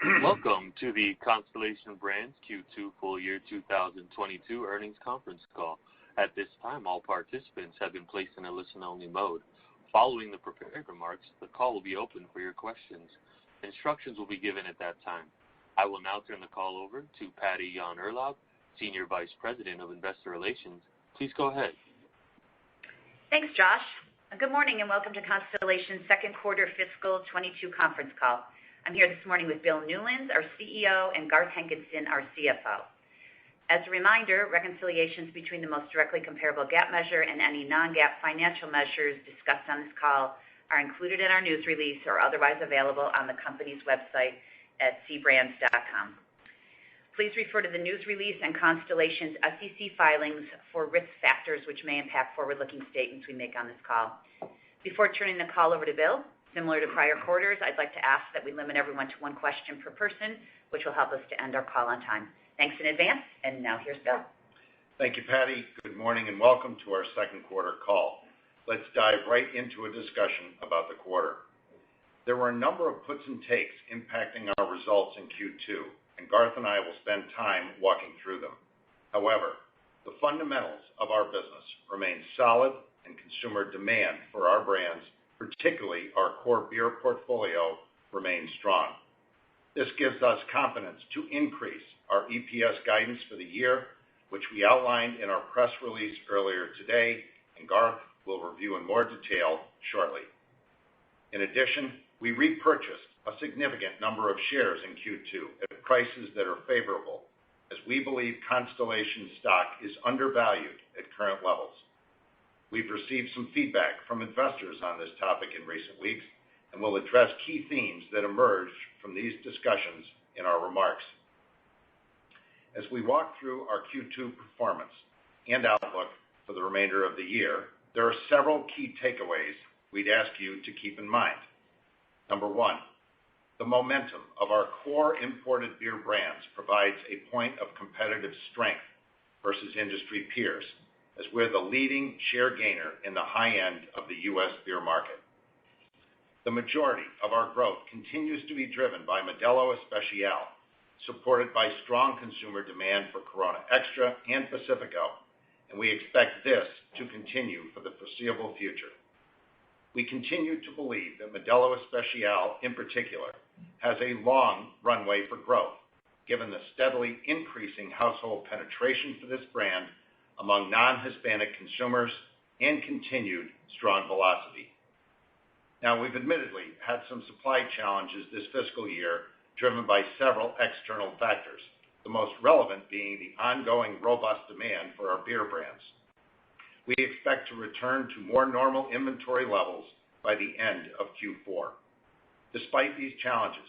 Welcome to the Constellation Brands Q2 full year 2022 earnings conference call. At this time, all participants have been placed in a listen-only mode. Following the prepared remarks, the call will be open for your questions. Instructions will be given at that time. I will now turn the call over to Patty Yahn-Urlaub, Senior Vice President of Investor Relations. Please go ahead. Thanks, Josh. Good morning and welcome to Constellation's second quarter fiscal 22 conference call. I'm here this morning with Bill Newlands, our CEO, and Garth Hankinson, our CFO. As a reminder, reconciliations between the most directly comparable GAAP measure and any non-GAAP financial measures discussed on this call are included in our news release or otherwise available on the company's website at cbrands.com. Please refer to the news release and Constellation's SEC filings for risk factors which may impact forward-looking statements we make on this call. Before turning the call over to Bill, similar to prior quarters, I'd like to ask that we limit everyone to one question per person, which will help us to end our call on time. Thanks in advance, and now here's Bill. Thank you, Patty. Good morning and welcome to our second quarter call. Let's dive right into a discussion about the quarter. There were a number of puts and takes impacting our results in Q2, and Garth and I will spend time walking through them. However, the fundamentals of our business remain solid and consumer demand for our brands, particularly our core beer portfolio, remains strong. This gives us confidence to increase our EPS guidance for the year, which we outlined in our press release earlier today, and Garth will review in more detail shortly. In addition, we repurchased a significant number of shares in Q2 at prices that are favorable, as we believe Constellation stock is undervalued at current levels. We've received some feedback from investors on this topic in recent weeks, and we'll address key themes that emerged from these discussions in our remarks. As we walk through our Q2 performance and outlook for the remainder of the year, there are several key takeaways we'd ask you to keep in mind. Number one, the momentum of our core imported beer brands provides a point of competitive strength versus industry peers, as we're the leading share gainer in the high end of the U.S. beer market. The majority of our growth continues to be driven by Modelo Especial, supported by strong consumer demand for Corona Extra and Pacifico, and we expect this to continue for the foreseeable future. We continue to believe that Modelo Especial, in particular, has a long runway for growth, given the steadily increasing household penetration for this brand among non-Hispanic consumers and continued strong velocity. Now, we've admittedly had some supply challenges this fiscal year driven by several external factors, the most relevant being the ongoing robust demand for our beer brands. We expect to return to more normal inventory levels by the end of Q4. Despite these challenges,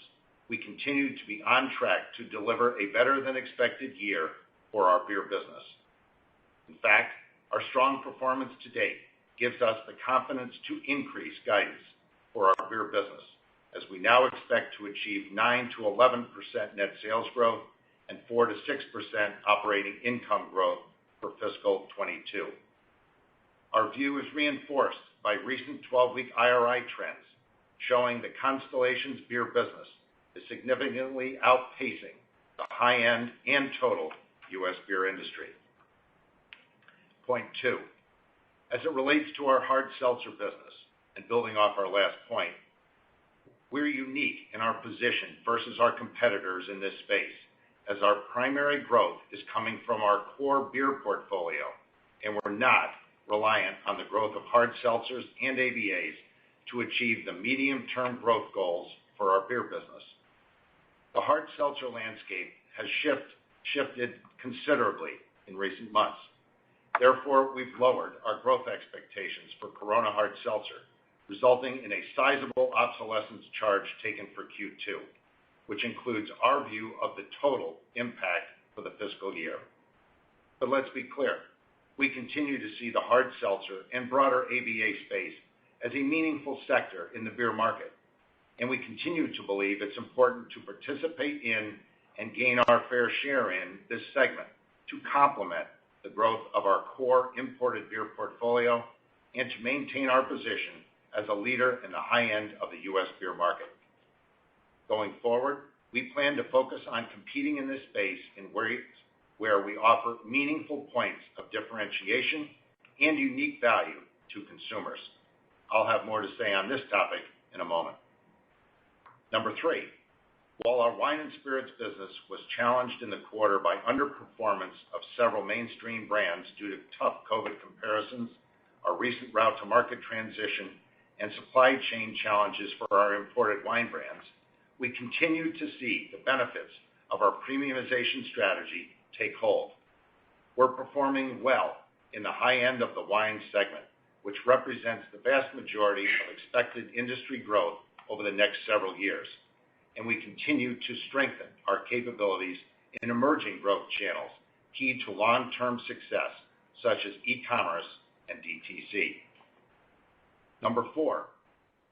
we continue to be on track to deliver a better than expected year for our beer business. In fact, our strong performance to date gives us the confidence to increase guidance for our beer business, as we now expect to achieve 9 to 11% net sales growth and 4 to 6% operating income growth for fiscal 22. Our view is reinforced by recent 12-week IRI trends, showing that Constellation's beer business is significantly outpacing the high-end and total U.S. beer industry. Point two, as it relates to our hard seltzer business, and building off our last point, we're unique in our position versus our competitors in this space, as our primary growth is coming from our core beer portfolio, and we're not reliant on the growth of hard seltzers and ABAs to achieve the medium-term growth goals for our beer business. The hard seltzer landscape has shifted considerably in recent months. Therefore, we've lowered our growth expectations for Corona Hard Seltzer, resulting in a sizable obsolescence charge taken for Q2, which includes our view of the total impact for the fiscal year. But let's be clear, we continue to see the hard seltzer and broader ABA space as a meaningful sector in the beer market, and we continue to believe it's important to participate in and gain our fair share in this segment to complement the growth of our core imported beer portfolio and to maintain our position as a leader in the high end of the U.S. beer market. Going forward, we plan to focus on competing in this space in ways where we offer meaningful points of differentiation and unique value to consumers. I'll have more to say on this topic in a moment. Number 3, while our wine and spirits business was challenged in the quarter by underperformance of several mainstream brands due to tough COVID comparisons, our recent route to market transition, and supply chain challenges for our imported wine brands, we continue to see the benefits of our premiumization strategy take hold. We're performing well in the high end of the wine segment, which represents the vast majority of expected industry growth over the next several years, and we continue to strengthen our capabilities in emerging growth channels key to long-term success, such as e-commerce and DTC. Number 4,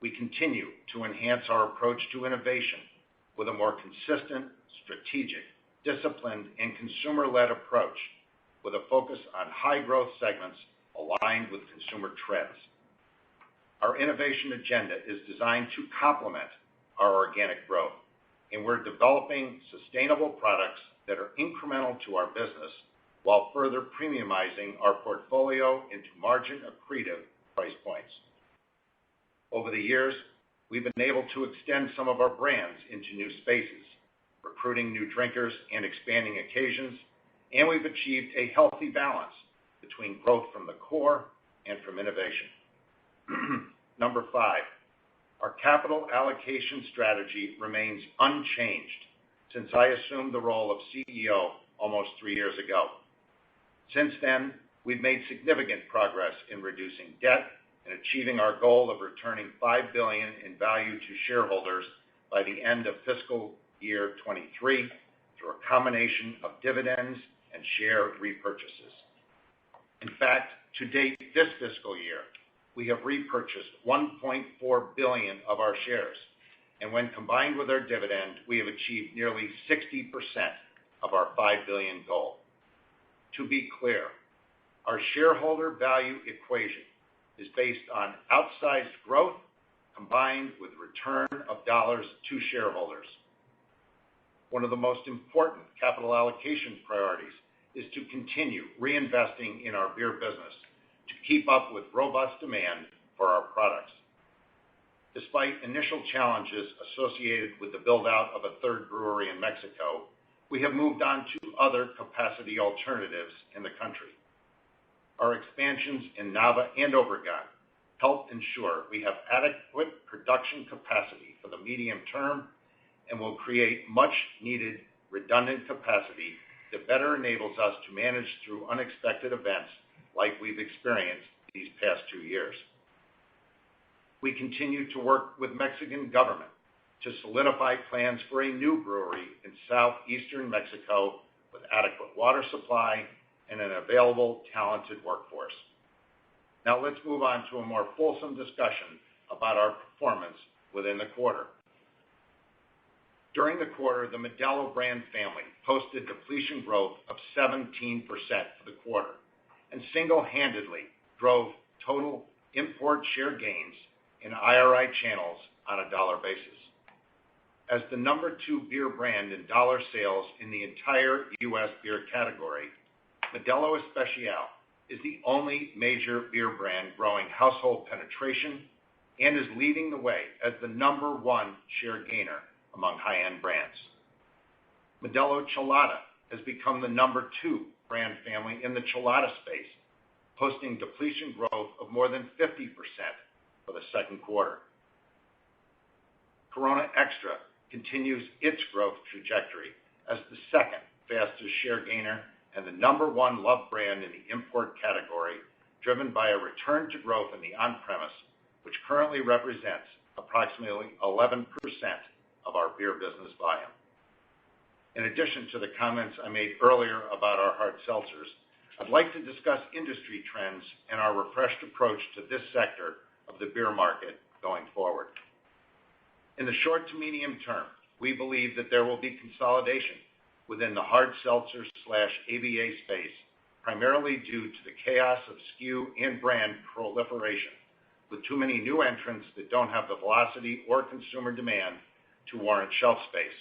we continue to enhance our approach to innovation with a more consistent, strategic, disciplined, and consumer-led approach with a focus on high-growth segments aligned with consumer trends. Our innovation agenda is designed to complement our organic growth, and we're developing sustainable products that are incremental to our business while further premiumizing our portfolio into margin-accretive price points. Over the years, we've been able to extend some of our brands into new spaces, recruiting new drinkers and expanding occasions, and we've achieved a healthy balance between growth from the core and from innovation. Number 5, our capital allocation strategy remains unchanged since I assumed the role of CEO almost 3 years ago. Since then, we've made significant progress in reducing debt and achieving our goal of returning $5 billion in value to shareholders by the end of fiscal year 23 through a combination of dividends and share repurchases. In fact, to date this fiscal year, we have repurchased $1.4 billion of our shares, and when combined with our dividend, we have achieved nearly 60% of our $5 billion goal. To be clear, our shareholder value equation is based on outsized growth combined with return of dollars to shareholders. One of the most important capital allocation priorities is to continue reinvesting in our beer business to keep up with robust demand for our products. Despite initial challenges associated with the build-out of a third brewery in Mexico, we have moved on to other capacity alternatives in the country. Our expansions in Nava and Obregon help ensure we have adequate production capacity for the medium term and will create much-needed redundant capacity that better enables us to manage through unexpected events like we've experienced these past 2 years. We continue to work with Mexican government to solidify plans for a new brewery in southeastern Mexico with adequate water supply and an available, talented workforce. Now let's move on to a more fulsome discussion about our performance within the quarter. During the quarter, the Modelo brand family posted depletion growth of 17% for the quarter and single-handedly drove total import share gains in IRI channels on a dollar basis. As the number 2 beer brand in dollar sales in the entire U.S. beer category, Modelo Especial is the only major beer brand growing household penetration and is leading the way as the number 1 share gainer among high-end brands. Modelo Chelada has become the number 2 brand family in the Chelada space, posting depletion growth of more than 50% for the second quarter. Corona Extra continues its growth trajectory as the second fastest share gainer and the number 1 loved brand in the import category, driven by a return to growth in the on-premise, which currently represents approximately 11% of our beer business volume. In addition to the comments I made earlier about our hard seltzers, I'd like to discuss industry trends and our refreshed approach to this sector of the beer market going forward. In the short to medium term, we believe that there will be consolidation within the hard seltzer/ABA space, primarily due to the chaos of SKU and brand proliferation, with too many new entrants that don't have the velocity or consumer demand to warrant shelf space.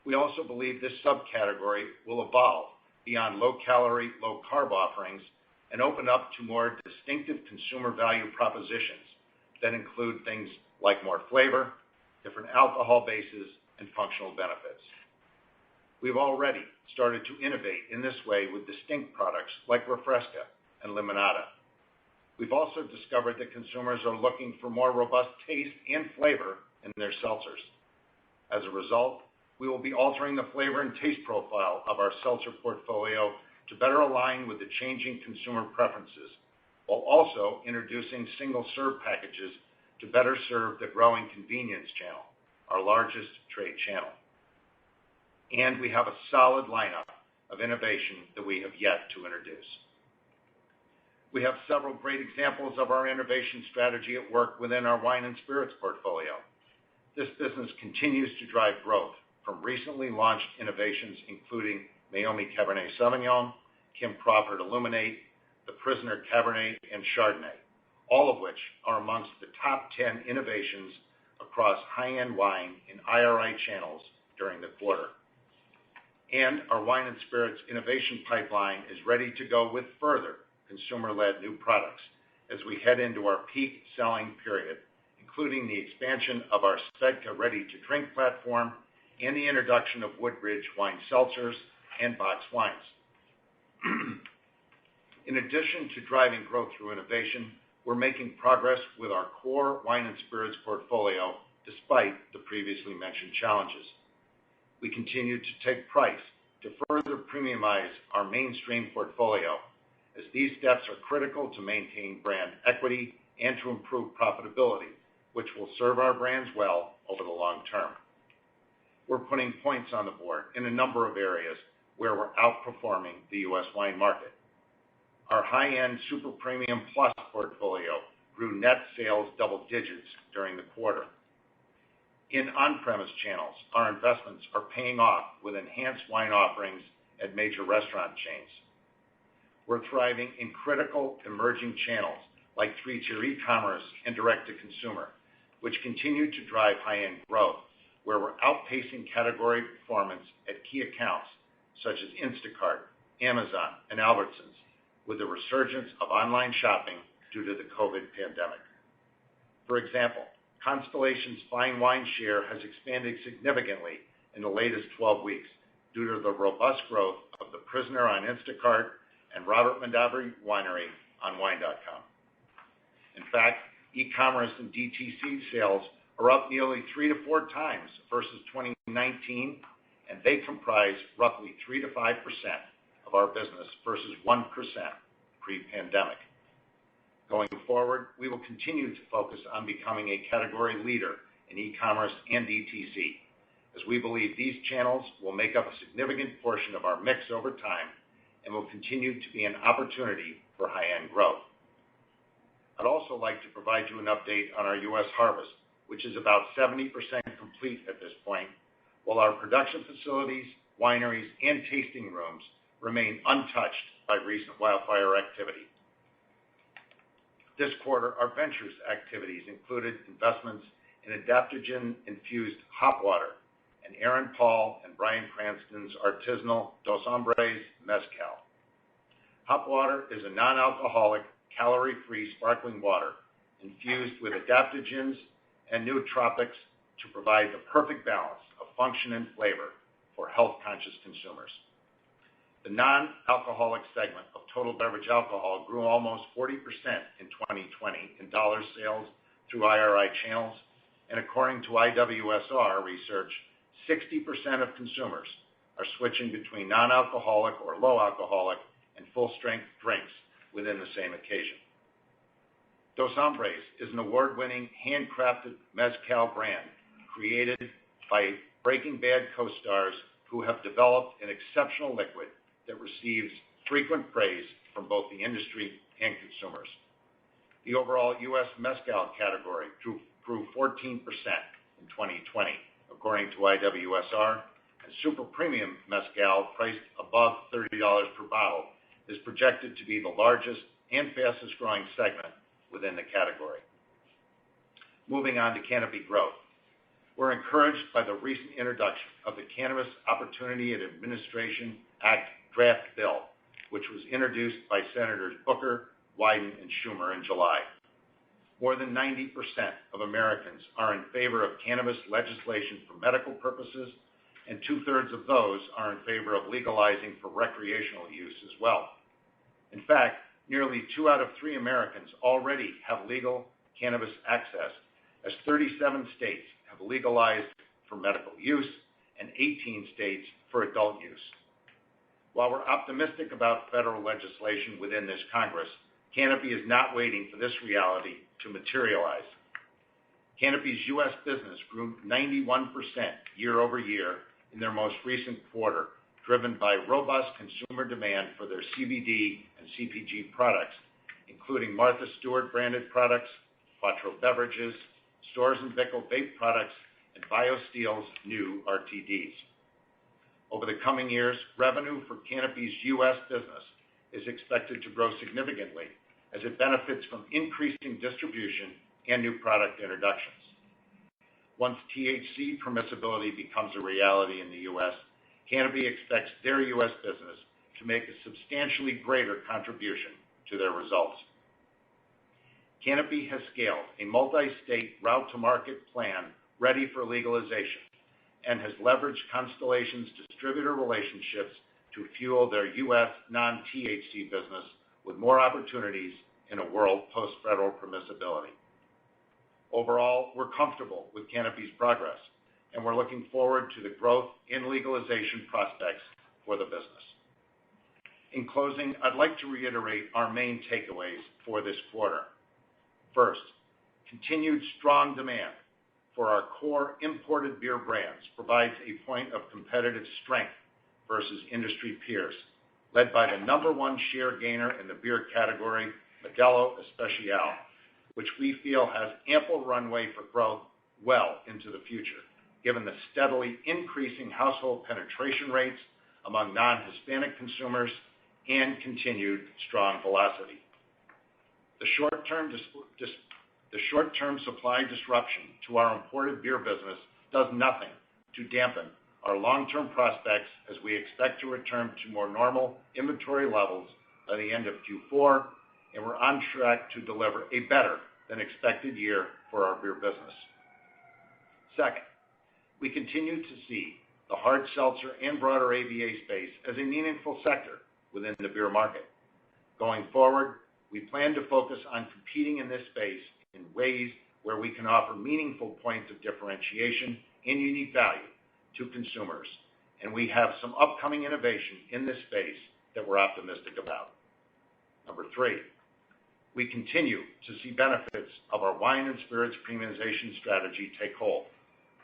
We also believe this subcategory will evolve beyond low-calorie, low-carb offerings and open up to more distinctive consumer value propositions that include things like more flavor, different alcohol bases, and functional benefits. We've already started to innovate in this way with distinct products like Refresca and Limonada. We've also discovered that consumers are looking for more robust taste and flavor in their seltzers. As a result, we will be altering the flavor and taste profile of our seltzer portfolio to better align with the changing consumer preferences, while also introducing single-serve packages to better serve the growing convenience channel, our largest trade channel. And we have a solid lineup of innovation that we have yet to introduce. We have several great examples of our innovation strategy at work within our wine and spirits portfolio. This business continues to drive growth from recently launched innovations including Meiomi Cabernet Sauvignon, Kim Crawford Illuminate, The Prisoner Cabernet, and Chardonnay, all of which are amongst the top 10 innovations across high-end wine in IRI channels during the quarter. And our wine and spirits innovation pipeline is ready to go with further consumer-led new products as we head into our peak selling period, including the expansion of our Svedka ready-to-drink platform and the introduction of Woodbridge wine seltzers and boxed wines. In addition to driving growth through innovation, we're making progress with our core wine and spirits portfolio despite the previously mentioned challenges. We continue to take price to further premiumize our mainstream portfolio, as these steps are critical to maintain brand equity and to improve profitability, which will serve our brands well over the long term. We're putting points on the board in a number of areas where we're outperforming the U.S. wine market. Our high-end Super Premium Plus portfolio grew net sales double digits during the quarter. In on-premise channels, our investments are paying off with enhanced wine offerings at major restaurant chains. We're thriving in critical emerging channels like three-tier e-commerce and direct-to-consumer, which continue to drive high-end growth, where we're outpacing category performance at key accounts such as Instacart, Amazon, and Albertsons, with the resurgence of online shopping due to the COVID pandemic. For example, Constellation's fine wine share has expanded significantly in the latest 12 weeks due to the robust growth of The Prisoner on Instacart and Robert Mondavi Winery on wine.com. In fact, e-commerce and DTC sales are up nearly 3 to 4 times versus 2019, and they comprise roughly 3 to 5% of our business versus 1% pre-pandemic. Going forward, we will continue to focus on becoming a category leader in e-commerce and DTC, as we believe these channels will make up a significant portion of our mix over time and will continue to be an opportunity for high-end growth. I'd also like to provide you an update on our U.S. harvest, which is about 70% complete at this point, while our production facilities, wineries, and tasting rooms remain untouched by recent wildfire activity. This quarter, our ventures activities included investments in adaptogen-infused hop water and Aaron Paul and Brian Cranston's artisanal Dos Hombres Mezcal. Hop water is a non-alcoholic, calorie-free sparkling water infused with adaptogens and nootropics to provide the perfect balance of function and flavor for health-conscious consumers. The non-alcoholic segment of total beverage alcohol grew almost 40% in 2020 in dollar sales through IRI channels, and according to IWSR research, 60% of consumers are switching between non-alcoholic or low-alcoholic and full-strength drinks within the same occasion. Dos Hombres is an award-winning handcrafted mezcal brand created by Breaking Bad co-stars who have developed an exceptional liquid that receives frequent praise from both the industry and consumers. The overall U.S. mezcal category grew 14% in 2020, according to IWSR, and super premium mezcal, priced above $30 per bottle, is projected to be the largest and fastest growing segment within the category. Moving on to Canopy Growth. We're encouraged by the recent introduction of the Cannabis Opportunity and Administration Act draft bill, which was introduced by Senators Booker, Wyden, and Schumer in July. More than 90% of Americans are in favor of cannabis legislation for medical purposes, and 2/3 of those are in favor of legalizing for recreational use as well. In fact, nearly 2 out of 3 Americans already have legal cannabis access, as 37 states have legalized for medical use and 18 states for adult use. While we're optimistic about federal legislation within this Congress, Canopy is not waiting for this reality to materialize. Canopy's U.S. business grew 91% year over year in their most recent quarter, driven by robust consumer demand for their CBD and CPG products, including Martha Stewart branded products, Quattro beverages, Storz & Bickel vape products, and BioSteel's new RTDs. Over the coming years, revenue for Canopy's U.S. business is expected to grow significantly as it benefits from increasing distribution and new product introductions. Once THC permissibility becomes a reality in the U.S., Canopy expects their U.S. business to make a substantially greater contribution to their results. Canopy has scaled a multi-state route-to-market plan ready for legalization and has leveraged Constellation's distributor relationships to fuel their U.S. non-THC business with more opportunities in a world post-federal permissibility. Overall, we're comfortable with Canopy's progress, and we're looking forward to the growth in legalization prospects for the business. In closing, I'd like to reiterate our main takeaways for this quarter. First, continued strong demand for our core imported beer brands provides a point of competitive strength versus industry peers, led by the #1 share gainer in the beer category, Modelo Especial, which we feel has ample runway for growth well into the future, given the steadily increasing household penetration rates among non-Hispanic consumers and continued strong velocity. The short-term supply disruption to our imported beer business does nothing to dampen our long-term prospects as we expect to return to more normal inventory levels by the end of Q4, and we're on track to deliver a better than expected year for our beer business. Second, we continue to see the hard seltzer and broader ABA space as a meaningful sector within the beer market. Going forward, we plan to focus on competing in this space in ways where we can offer meaningful points of differentiation and unique value to consumers, and we have some upcoming innovation in this space that we're optimistic about. Number 3, we continue to see benefits of our wine and spirits premiumization strategy take hold.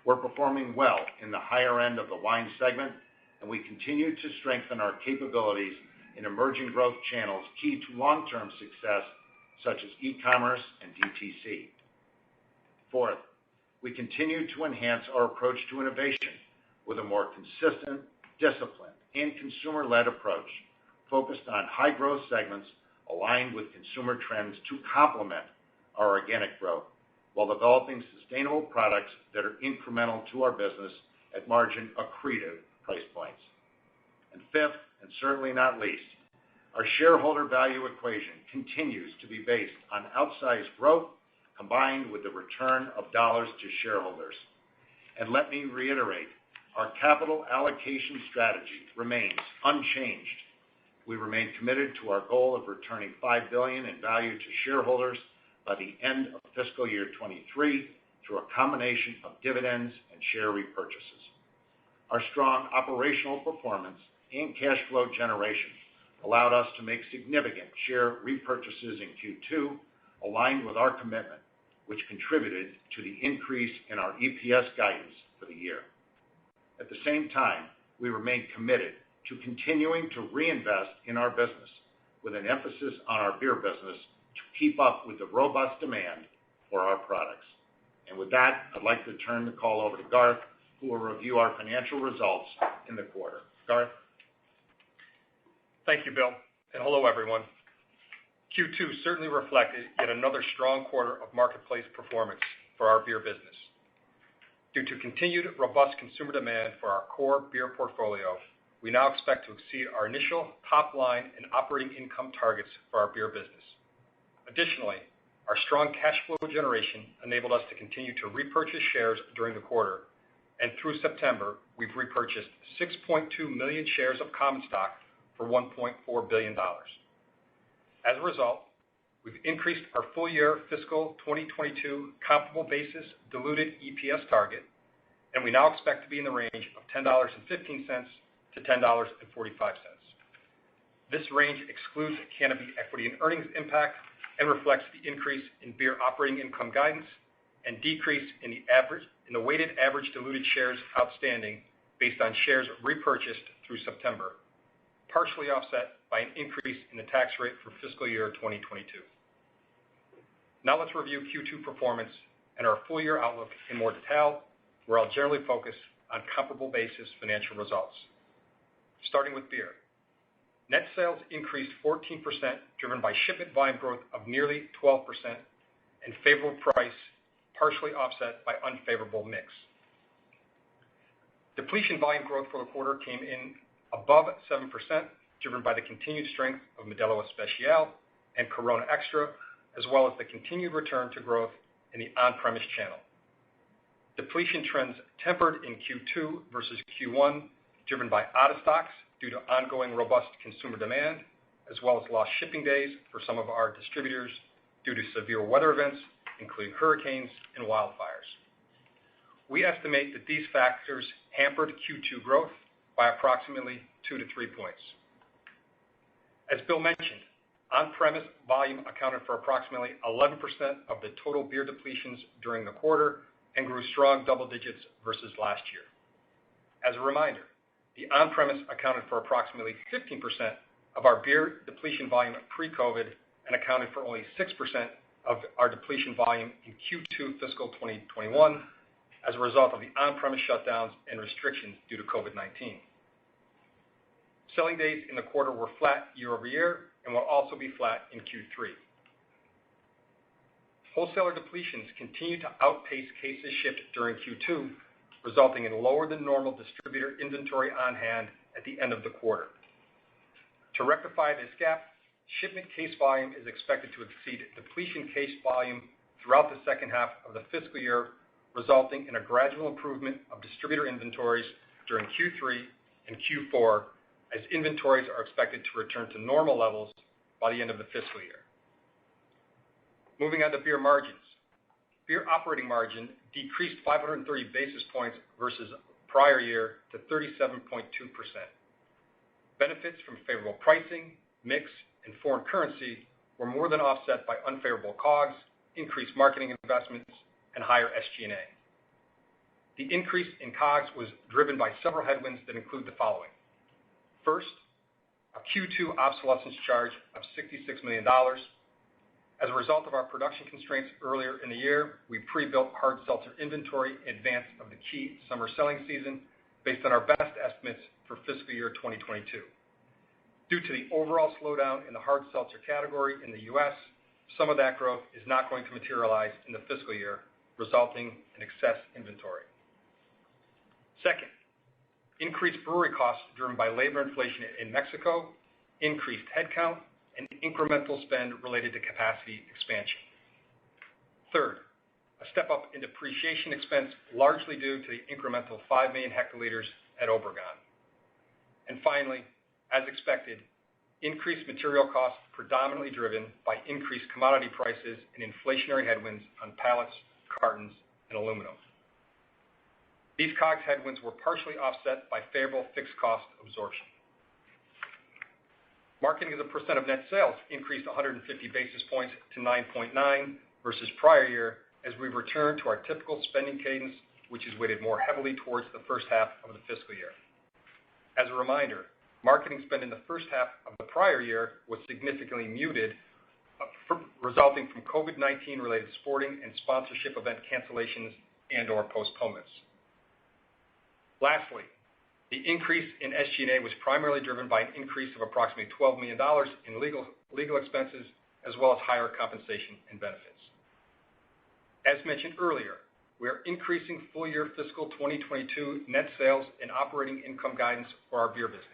We're performing well in the higher end of the wine segment, and we continue to strengthen our capabilities in emerging growth channels key to long-term success, such as e-commerce and DTC. Fourth, we continue to enhance our approach to innovation with a more consistent, disciplined, and consumer-led approach focused on high-growth segments aligned with consumer trends to complement our organic growth while developing sustainable products that are incremental to our business at margin accretive price points. And fifth, and certainly not least, our shareholder value equation continues to be based on outsized growth combined with the return of dollars to shareholders. And let me reiterate, our capital allocation strategy remains unchanged. We remain committed to our goal of returning $5 billion in value to shareholders by the end of fiscal year 23 through a combination of dividends and share repurchases. Our strong operational performance and cash flow generation allowed us to make significant share repurchases in Q2, aligned with our commitment, which contributed to the increase in our EPS guidance for the year. At the same time, we remain committed to continuing to reinvest in our business with an emphasis on our beer business to keep up with the robust demand for our products. And with that, I'd like to turn the call over to Garth, who will review our financial results in the quarter. Garth? Thank you, Bill, and hello, everyone. Q2 certainly reflected yet another strong quarter of marketplace performance for our beer business. Due to continued robust consumer demand for our core beer portfolio, we now expect to exceed our initial top line and operating income targets for our beer business. Additionally, our strong cash flow generation enabled us to continue to repurchase shares during the quarter, and through September, we've repurchased 6.2 million shares of common stock for $1.4 billion. As a result, we've increased our full-year fiscal 2022 comparable basis diluted EPS target, and we now expect to be in the range of $10.15 to $10.45. This range excludes Canopy equity and earnings impact and reflects the increase in beer operating income guidance and decrease in the weighted average diluted shares outstanding based on shares repurchased through September, partially offset by an increase in the tax rate for fiscal year 2022. Now let's review Q2 performance and our full year outlook in more detail, where I'll generally focus on comparable basis financial results. Starting with beer. Net sales increased 14%, driven by shipment volume growth of nearly 12% and favorable price, partially offset by unfavorable mix. Depletion volume growth for the quarter came in above 7%, driven by the continued strength of Modelo Especial and Corona Extra, as well as the continued return to growth in the on-premise channel. Depletion trends tempered in Q2 versus Q1, driven by out-of-stocks due to ongoing robust consumer demand, as well as lost shipping days for some of our distributors due to severe weather events, including hurricanes and wildfires. We estimate that these factors hampered Q2 growth by approximately 2 to 3 points. As Bill mentioned, on-premise volume accounted for approximately 11% of the total beer depletions during the quarter and grew strong double digits versus last year. As a reminder, the on-premise accounted for approximately 15% of our beer depletion volume pre-COVID and accounted for only 6% of our depletion volume in Q2 fiscal 2021 as a result of the on-premise shutdowns and restrictions due to COVID-19. Selling days in the quarter were flat year over year and will also be flat in Q3. Wholesaler depletions continued to outpace cases shipped during Q2, resulting in lower than normal distributor inventory on hand at the end of the quarter. To rectify this gap, shipment case volume is expected to exceed depletion case volume throughout the second half of the fiscal year, resulting in a gradual improvement of distributor inventories during Q3 and Q4, as inventories are expected to return to normal levels by the end of the fiscal year. Moving on to beer margins. Beer operating margin decreased 530 basis points versus prior year to 37.2%. Benefits from favorable pricing, mix, and foreign currency were more than offset by unfavorable COGS, increased marketing investments, and higher SG&A. The increase in COGS was driven by several headwinds that include the following. First, a Q2 obsolescence charge of $66 million. As a result of our production constraints earlier in the year, we pre-built hard seltzer inventory in advance of the key summer selling season based on our best estimates for fiscal year 2022. Due to the overall slowdown in the hard seltzer category in the U.S., some of that growth is not going to materialize in the fiscal year, resulting in excess inventory. Second, increased brewery costs driven by labor inflation in Mexico, increased headcount, and incremental spend related to capacity expansion. Third, a step up in depreciation expense largely due to the incremental 5 million hectoliters at Obregon. And finally, as expected, increased material costs predominantly driven by increased commodity prices and inflationary headwinds on pallets, cartons, and aluminum. These COGS headwinds were partially offset by favorable fixed cost absorption. Marketing as a percent of net sales increased 150 basis points to 9.9 versus prior year as we return to our typical spending cadence, which is weighted more heavily towards the first half of the fiscal year. As a reminder, marketing spend in the first half of the prior year was significantly muted, resulting from COVID-19 related sporting and sponsorship event cancellations and or postponements. Lastly, the increase in SG&A was primarily driven by an increase of approximately $12 million in legal expenses, as well as higher compensation and benefits. As mentioned earlier, we are increasing full-year fiscal 2022 net sales and operating income guidance for our beer business.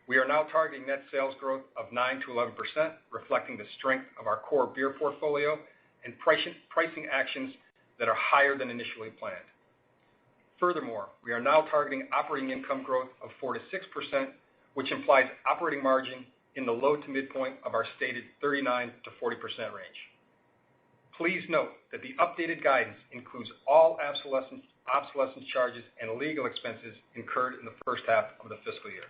We are now targeting net sales growth of 9 to 11%, reflecting the strength of our core beer portfolio and pricing actions that are higher than initially planned. Furthermore, we are now targeting operating income growth of 4 to 6%, which implies operating margin in the low to midpoint of our stated 39 to 40% range. Please note that the updated guidance includes all obsolescence charges and legal expenses incurred in the first half of the fiscal year.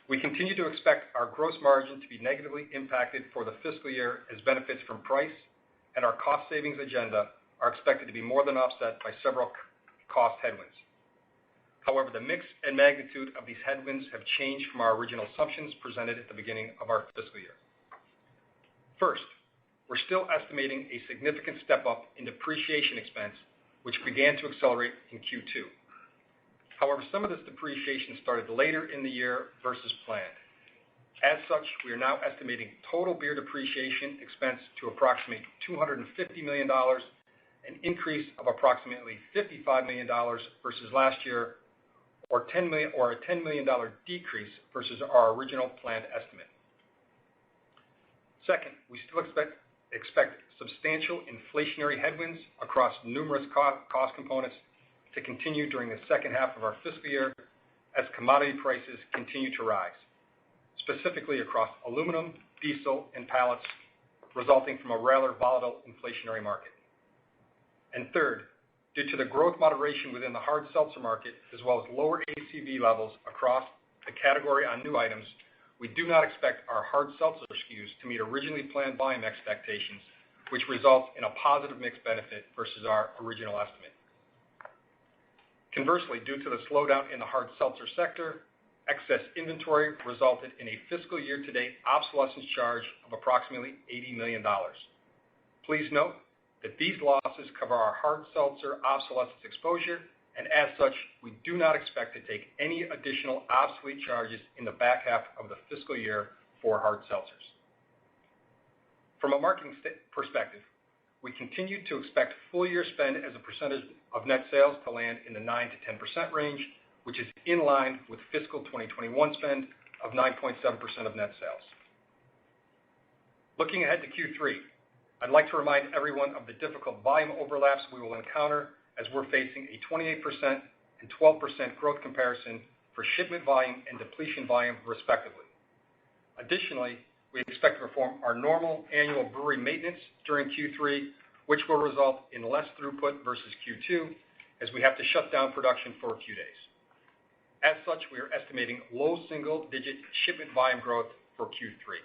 We continue to expect our gross margin to be negatively impacted for the fiscal year as benefits from price and our cost savings agenda are expected to be more than offset by several cost headwinds. However, the mix and magnitude of these headwinds have changed from our original assumptions presented at the beginning of our fiscal year. First, we're still estimating a significant step up in depreciation expense, which began to accelerate in Q2. However, some of this depreciation started later in the year versus planned. As such, we are now estimating total beer depreciation expense to approximate $250 million, an increase of approximately $55 million versus last year, or a $10 million decrease versus our original planned estimate. Second, we still expect substantial inflationary headwinds across numerous cost components to continue during the second half of our fiscal year as commodity prices continue to rise, specifically across aluminum, diesel, and pallets, resulting from a rather volatile inflationary market. And third, due to the growth moderation within the hard seltzer market, as well as lower ACV levels across the category on new items, we do not expect our hard seltzer SKUs to meet originally planned volume expectations, which results in a positive mix benefit versus our original estimate. Conversely, due to the slowdown in the hard seltzer sector, excess inventory resulted in a fiscal year-to-date obsolescence charge of approximately $80 million. Please note that these losses cover our hard seltzer obsolescence exposure, and as such, we do not expect to take any additional obsolete charges in the back half of the fiscal year for hard seltzers. From a marketing perspective, we continue to expect full-year spend as a percentage of net sales to land in the 9 to 10% range, which is in line with fiscal 2021 spend of 9.7% of net sales. Looking ahead to Q3, I'd like to remind everyone of the difficult volume overlaps we will encounter as we're facing a 28% and 12% growth comparison for shipment volume and depletion volume, respectively. Additionally, we expect to perform our normal annual brewery maintenance during Q3, which will result in less throughput versus Q2 as we have to shut down production for a few days. As such, we are estimating low single-digit shipment volume growth for Q3.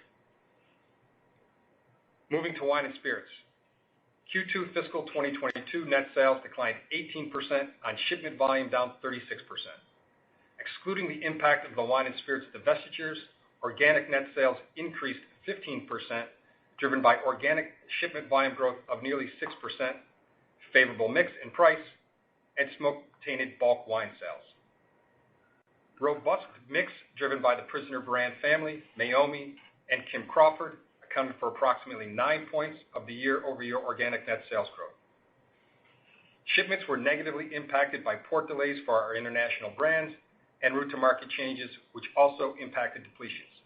Moving to wine and spirits. Q2 fiscal 2022 net sales declined 18% on shipment volume down 36%. Excluding the impact of the wine and spirits divestitures, organic net sales increased 15%, driven by organic shipment volume growth of nearly 6%, favorable mix and price, and smoke-tainted bulk wine sales. Robust mix driven by the Prisoner brand family, Meiomi, and Kim Crawford accounted for approximately 9 points of the year-over-year organic net sales growth. Shipments were negatively impacted by port delays for our international brands and route-to-market changes, which also impacted depletions.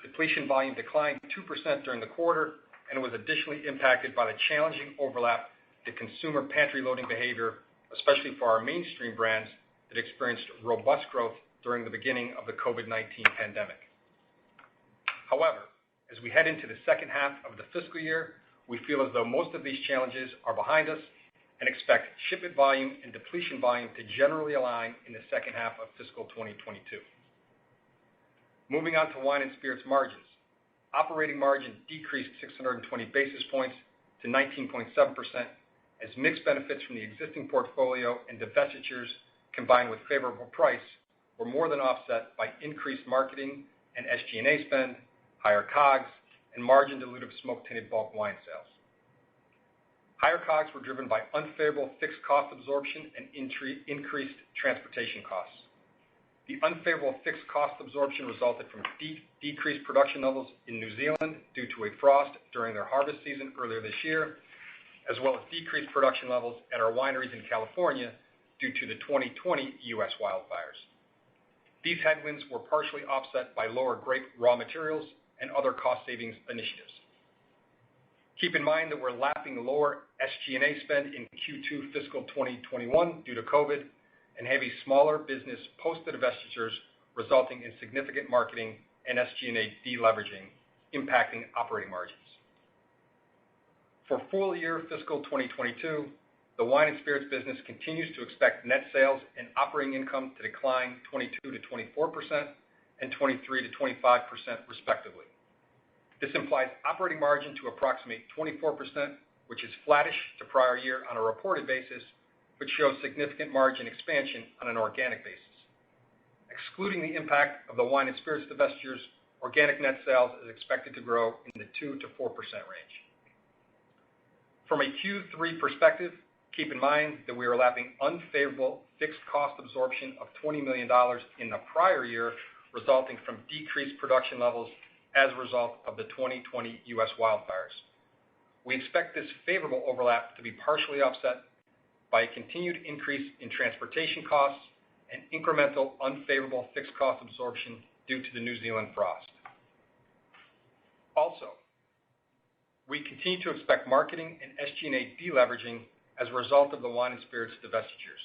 Depletion volume declined 2% during the quarter and was additionally impacted by the challenging overlap to consumer pantry loading behavior, especially for our mainstream brands that experienced robust growth during the beginning of the COVID-19 pandemic. However, as we head into the second half of the fiscal year, we feel as though most of these challenges are behind us and expect shipment volume and depletion volume to generally align in the second half of fiscal 2022. Moving on to wine and spirits margins. Operating margin decreased 620 basis points to 19.7% as mixed benefits from the existing portfolio and divestitures combined with favorable price were more than offset by increased marketing and SG&A spend, higher COGS, and margin-dilutive smoke-tainted bulk wine sales. Higher COGS were driven by unfavorable fixed cost absorption and increased transportation costs. The unfavorable fixed cost absorption resulted from decreased production levels in New Zealand due to a frost during their harvest season earlier this year, as well as decreased production levels at our wineries in California due to the 2020 U.S. wildfires. These headwinds were partially offset by lower grape raw materials and other cost savings initiatives. Keep in mind that we're lapping lower SG&A spend in Q2 fiscal 2021 due to COVID and heavy smaller business post-divestitures resulting in significant marketing and SG&A deleveraging, impacting operating margins. For full year fiscal 2022, the wine and spirits business continues to expect net sales and operating income to decline 22 to 24% and 23 to 25% respectively. This implies operating margin to approximate 24%, which is flattish to prior year on a reported basis, but shows significant margin expansion on an organic basis. Excluding the impact of the wine and spirits divestitures, organic net sales is expected to grow in the 2 to 4% range. From a Q3 perspective, keep in mind that we are lapping unfavorable fixed cost absorption of $20 million in the prior year, resulting from decreased production levels as a result of the 2020 U.S. wildfires. We expect this favorable overlap to be partially offset by a continued increase in transportation costs and incremental unfavorable fixed cost absorption due to the New Zealand frost. Also, we continue to expect marketing and SG&A deleveraging as a result of the wine and spirits divestitures.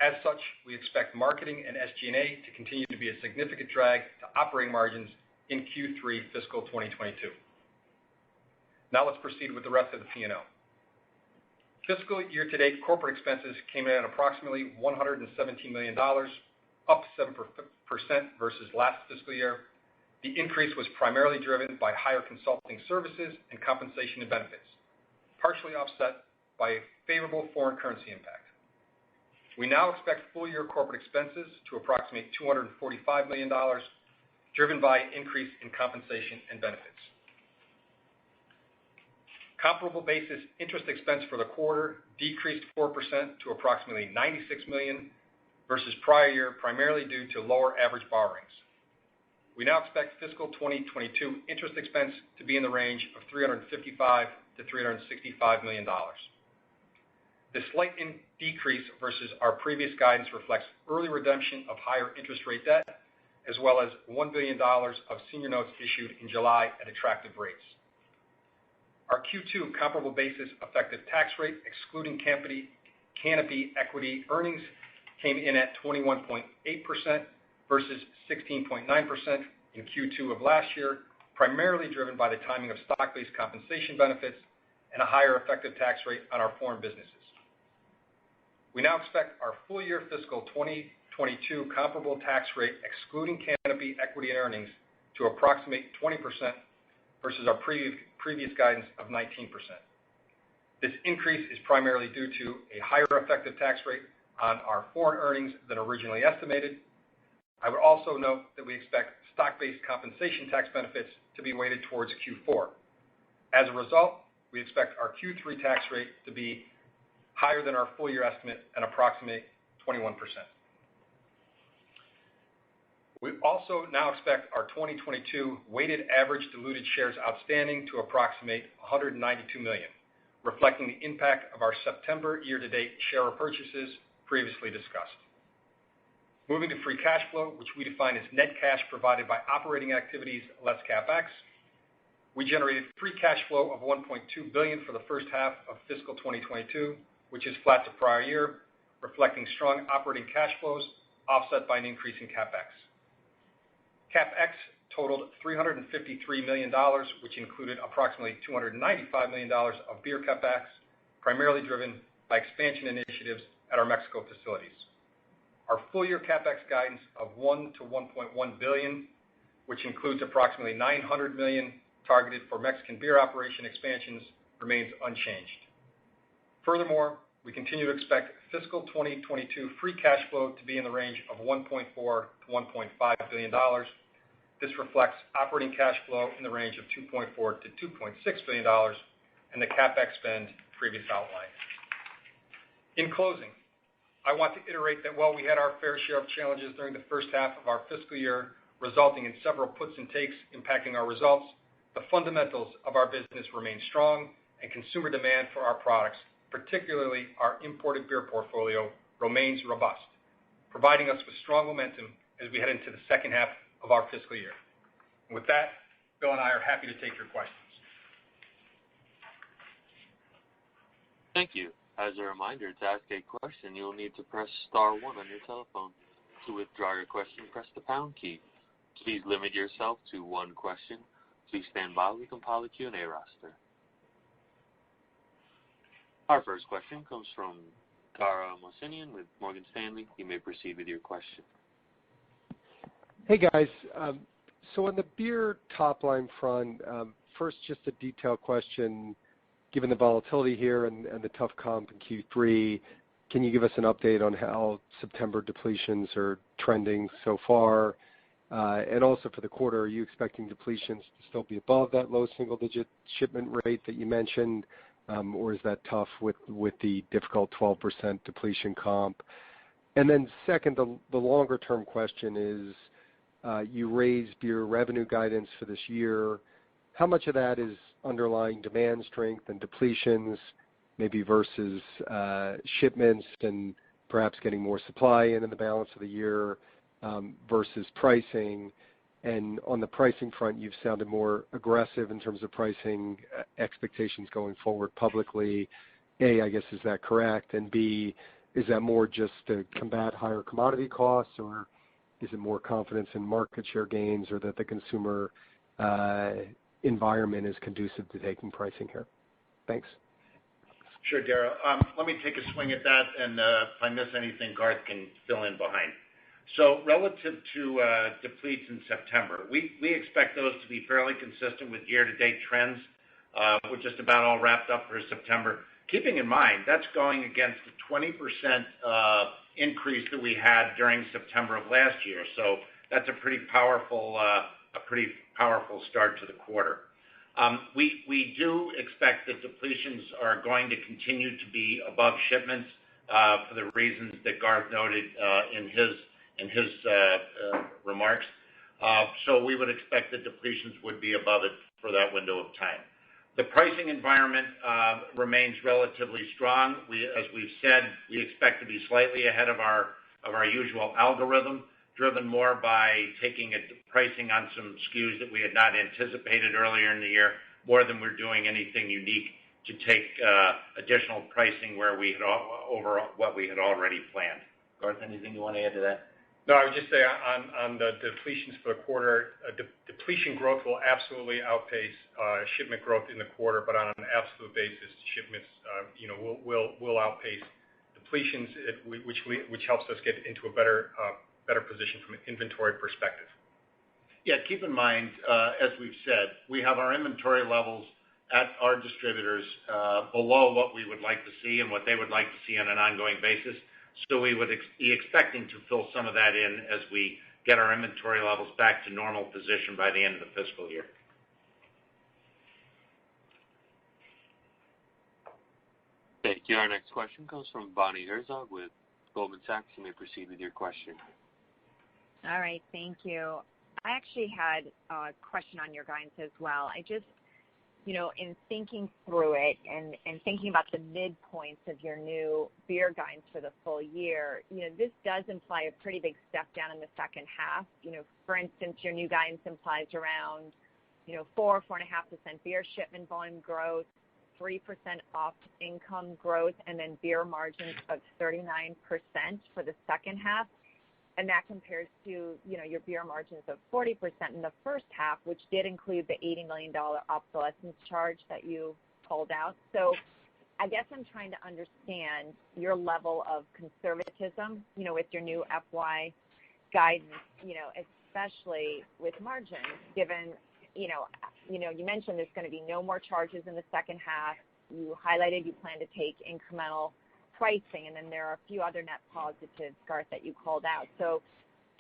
As such, we expect marketing and SG&A to continue to be a significant drag to operating margins in Q3 fiscal 2022. Now let's proceed with the rest of the P&L. Fiscal year-to-date corporate expenses came in at approximately $117 million, up 7% versus last fiscal year. The increase was primarily driven by higher consulting services and compensation and benefits, partially offset by a favorable foreign currency impact. We now expect full-year corporate expenses to approximate $245 million, driven by an increase in compensation and benefits. Comparable basis interest expense for the quarter decreased 4% to approximately $96 million versus prior year, primarily due to lower average borrowings. We now expect fiscal 2022 interest expense to be in the range of $355 to $365 million. This slight decrease versus our previous guidance reflects early redemption of higher interest rate debt, as well as $1 billion of senior notes issued in July at attractive rates. Our Q2 comparable basis effective tax rate, excluding Canopy equity earnings, came in at 21.8% versus 16.9% in Q2 of last year, primarily driven by the timing of stock-based compensation benefits and a higher effective tax rate on our foreign businesses. We now expect our full-year fiscal 2022 comparable tax rate, excluding Canopy equity and earnings, to approximate 20% versus our previous guidance of 19%. This increase is primarily due to a higher effective tax rate on our foreign earnings than originally estimated. I would also note that we expect stock-based compensation tax benefits to be weighted towards Q4. As a result, we expect our Q3 tax rate to be higher than our full-year estimate and approximate 21%. We also now expect our 2022 weighted average diluted shares outstanding to approximate 192 million, reflecting the impact of our September year-to-date share repurchases previously discussed. Moving to free cash flow, which we define as net cash provided by operating activities less CapEx. We generated free cash flow of $1.2 billion for the first half of fiscal 2022, which is flat to prior year, reflecting strong operating cash flows offset by an increase in CapEx. CapEx totaled $353 million, which included approximately $295 million of beer CapEx, primarily driven by expansion initiatives at our Mexico facilities. Our full-year CapEx guidance of $1 to $1.1 billion, which includes approximately $900 million targeted for Mexican beer operation expansions, remains unchanged. Furthermore, we continue to expect fiscal 2022 free cash flow to be in the range of $1.4 to $1.5 billion. This reflects operating cash flow in the range of $2.4 to $2.6 billion and the CapEx spend previously outlined. In closing, I want to iterate that while we had our fair share of challenges during the first half of our fiscal year, resulting in several puts and takes impacting our results, the fundamentals of our business remain strong and consumer demand for our products, particularly our imported beer portfolio, remains robust, providing us with strong momentum as we head into the second half of our fiscal year. And with that, Bill and I are happy to take your questions. Thank you. As a reminder, to ask a question, you will need to press star 1 on your telephone. To withdraw your question, press the pound key. Please limit yourself to one question. Please stand by while we compile a Q&A roster. Our first question comes from Dara Mohsenian with Morgan Stanley. You may proceed with your question. Hey, guys. So on the beer top line front, first just a detailed question. Given the volatility here and the tough comp in Q3, can you give us an update on how September depletions are trending so far? And also for the quarter, are you expecting depletions to still be above that low single-digit shipment rate that you mentioned, or is that tough with the difficult 12% depletion comp? And then second, the longer-term question is, you raised beer revenue guidance for this year. How much of that is underlying demand strength and depletions, maybe versus shipments and perhaps getting more supply in the balance of the year versus pricing? And on the pricing front, you've sounded more aggressive in terms of pricing expectations going forward publicly. A, I guess, is that correct? And B, is that more just to combat higher commodity costs, or is it more confidence in market share gains, or that the consumer environment is conducive to taking pricing here? Thanks. Sure, Dara. Let me take a swing at that, and if I miss anything, Garth can fill in behind. So relative to depletes in September, we expect those to be fairly consistent with year-to-date trends. We're just about all wrapped up for September. Keeping in mind, that's going against the 20% increase that we had during September of last year. So that's a pretty powerful start to the quarter. We do expect that depletions are going to continue to be above shipments for the reasons that Garth noted in his remarks. So we would expect that depletions would be above it for that window of time. The pricing environment remains relatively strong. As we've said, we expect to be slightly ahead of our usual algorithm, driven more by taking a pricing on some SKUs that we had not anticipated earlier in the year, more than we're doing anything unique to take additional pricing where we had over what we had already planned. Garth, anything you want to add to that? No, I would just say on the depletions for the quarter, depletion growth will absolutely outpace shipment growth in the quarter, but on an absolute basis, shipments will outpace depletions, which helps us get into a better position from an inventory perspective. Yeah, keep in mind, as we've said, we have our inventory levels at our distributors below what we would like to see and what they would like to see on an ongoing basis. So we would be expecting to fill some of that in as we get our inventory levels back to normal position by the end of the fiscal year. Thank you. Our next question comes from Bonnie Herzog with Goldman Sachs. You may proceed with your question. All right, thank you. I actually had a question on your guidance as well. I just, in thinking through it and thinking about the midpoints of your new beer guidance for the full year, this does imply a pretty big step down in the second half. For instance, your new guidance implies around, 4.5% beer shipment volume growth, 3% off income growth, and then beer margins of 39% for the second half. And that compares to, your beer margins of 40% in the first half, which did include the $80 million obsolescence charge that you called out. So I guess I'm trying to understand your level of conservatism, with your new FY guidance, especially with margins, given, you mentioned there's going to be no more charges in the second half. You highlighted you plan to take incremental pricing, and then there are a few other net positives, Garth, that you called out. So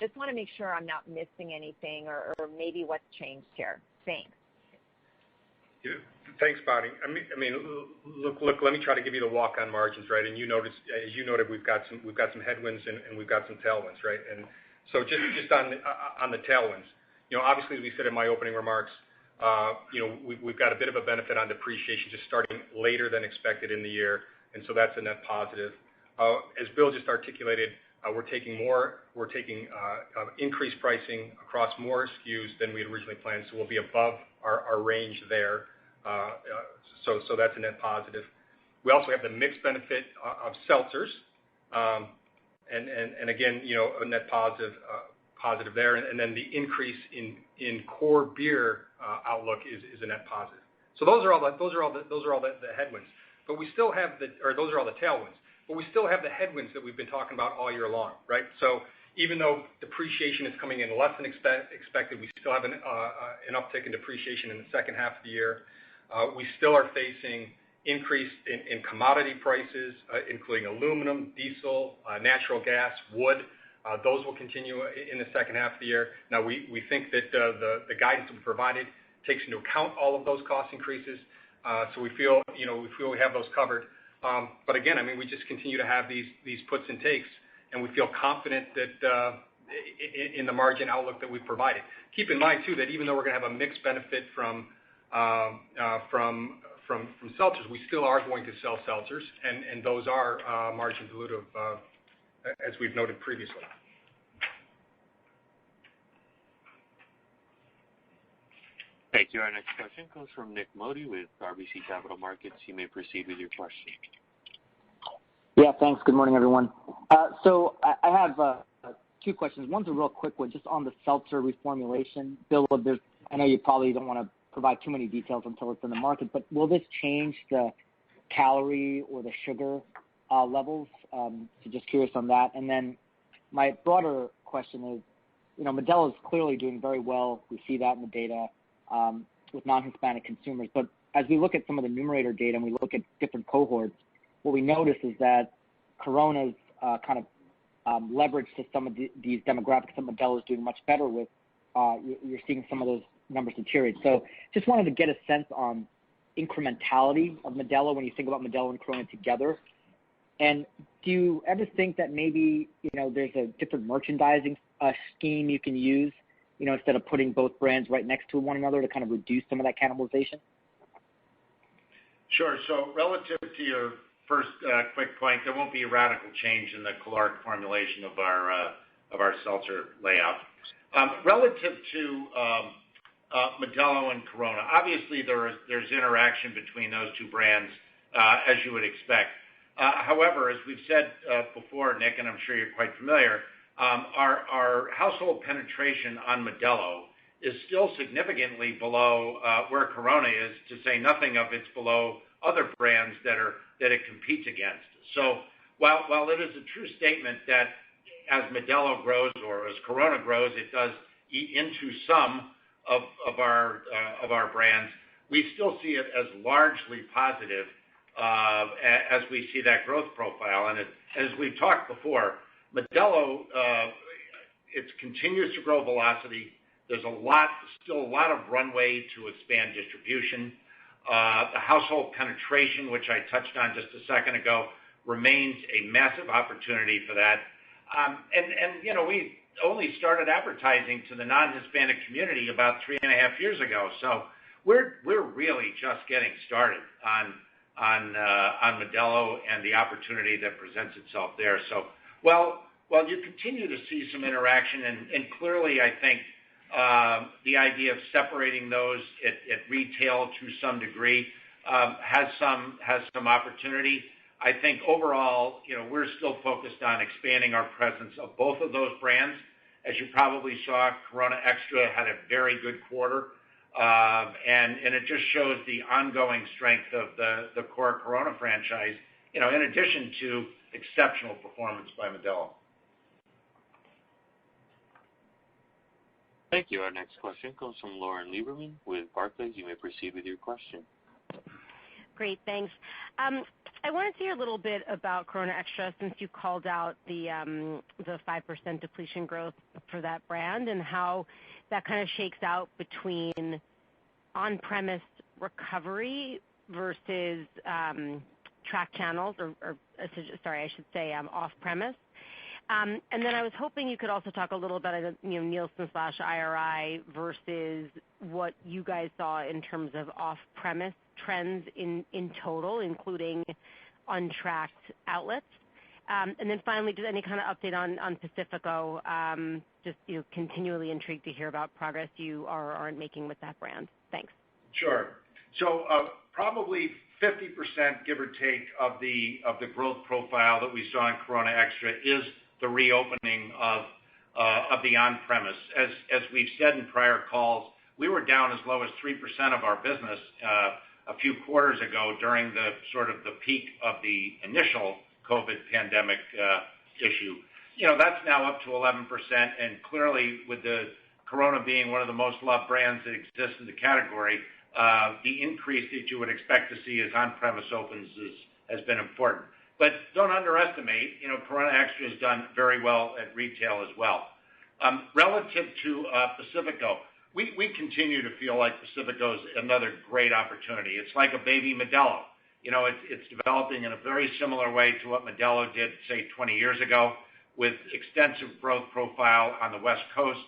just want to make sure I'm not missing anything or maybe what's changed here. Thanks. Yeah, thanks, Bonnie. I mean, look. Let me try to give you the walk on margins, right? And as you noted, we've got some headwinds and we've got some tailwinds, right? And so just on the tailwinds, obviously, as we said in my opening remarks, we've got a bit of a benefit on depreciation just starting later than expected in the year, and so that's a net positive. As Bill just articulated, we're taking increased pricing across more SKUs than we had originally planned, so we'll be above our range there. So that's a net positive. We also have the mixed benefit of seltzers, and again, a net positive there, and then the increase in core beer outlook is a net positive. So those are all the headwinds, but we still have those are all the tailwinds. But we still have the headwinds that we've been talking about all year long, right? So even though depreciation is coming in less than expected, we still have an uptick in depreciation in the second half of the year. We still are facing increase in commodity prices, including aluminum, diesel, natural gas, wood. Those will continue in the second half of the year. Now, we think that the guidance that we provided takes into account all of those cost increases, so we feel we have those covered. But again, we just continue to have these puts and takes, and we feel confident that in the margin outlook that we've provided. Keep in mind too that even though we're going to have a mixed benefit from seltzers, we still are going to sell seltzers, and those are margin dilutive, as we've noted previously. Thank you. Our next question comes from Nik Modi with RBC Capital Markets. You may proceed with your question. Yeah, thanks. Good morning, everyone. So I have two questions. One's a real quick one, just on the seltzer reformulation. Bill, I know you probably don't want to provide too many details until it's in the market, but will this change the calorie or the sugar levels? So just curious on that. And then my broader question is, Modelo is clearly doing very well. We see that in the data with non-Hispanic consumers. But as we look at some of the numerator data and we look at different cohorts, what we notice is that Corona's kind of leverage to some of these demographics that Modelo is doing much better with. You're seeing some of those numbers deteriorate. So just wanted to get a sense on incrementality of Modelo when you think about Modelo and Corona together. And do you ever think that maybe there's a different merchandising scheme you can use, instead of putting both brands right next to one another to kind of reduce some of that cannibalization? Sure. So relative to your first quick point, there won't be a radical change in the caloric formulation of our seltzer layout. Relative to Modelo and Corona, obviously there's interaction between those two brands, as you would expect. However, as we've said before, Nick, and I'm sure you're quite familiar, our household penetration on Modelo is still significantly below where Corona is, to say nothing of it's below other brands that it competes against. So while it is a true statement that as Modelo grows or as Corona grows, it does eat into some of our brands, we still see it as largely positive as we see that growth profile. And as we've talked before, Modelo it continues to grow velocity. There's still a lot of runway to expand distribution. The household penetration, which I touched on just a second ago, remains a massive opportunity for that. And we only started advertising to the non-Hispanic community about 3.5 years ago. So we're really just getting started on Modelo and the opportunity that presents itself there. So while you continue to see some interaction, and clearly I think the idea of separating those at retail to some degree has some opportunity. I think overall, we're still focused on expanding our presence of both of those brands. As you probably saw, Corona Extra had a very good quarter, and it just shows the ongoing strength of the core Corona franchise, in addition to exceptional performance by Modelo. Thank you. Our next question comes from Lauren Lieberman with Barclays. You may proceed with your question. Great, thanks. I wanted to hear a little bit about Corona Extra, since you called out the 5% depletion growth for that brand and how that kind of shakes out between on-premise recovery versus track channels, or I should say off-premise. And then I was hoping you could also talk a little about Nielsen/IRI versus what you guys saw in terms of off-premise trends in total, including untracked outlets. And then finally, just any kind of update on Pacifico. Just continually intrigued to hear about progress you aren't making with that brand. Thanks. Sure. So probably 50%, give or take, of the growth profile that we saw in Corona Extra is the reopening of the on-premise. As we've said in prior calls, we were down as low as 3% of our business a few quarters ago during the sort of the peak of the initial COVID pandemic issue. That's now up to 11%, and clearly with the Corona being one of the most loved brands that exists in the category, the increase that you would expect to see as on-premise opens has been important. But don't underestimate, Corona Extra has done very well at retail as well. Relative to Pacifico, we continue to feel like Pacifico is another great opportunity. It's like a baby Modelo. It's developing in a very similar way to what Modelo did, say, 20 years ago, with extensive growth profile on the West Coast,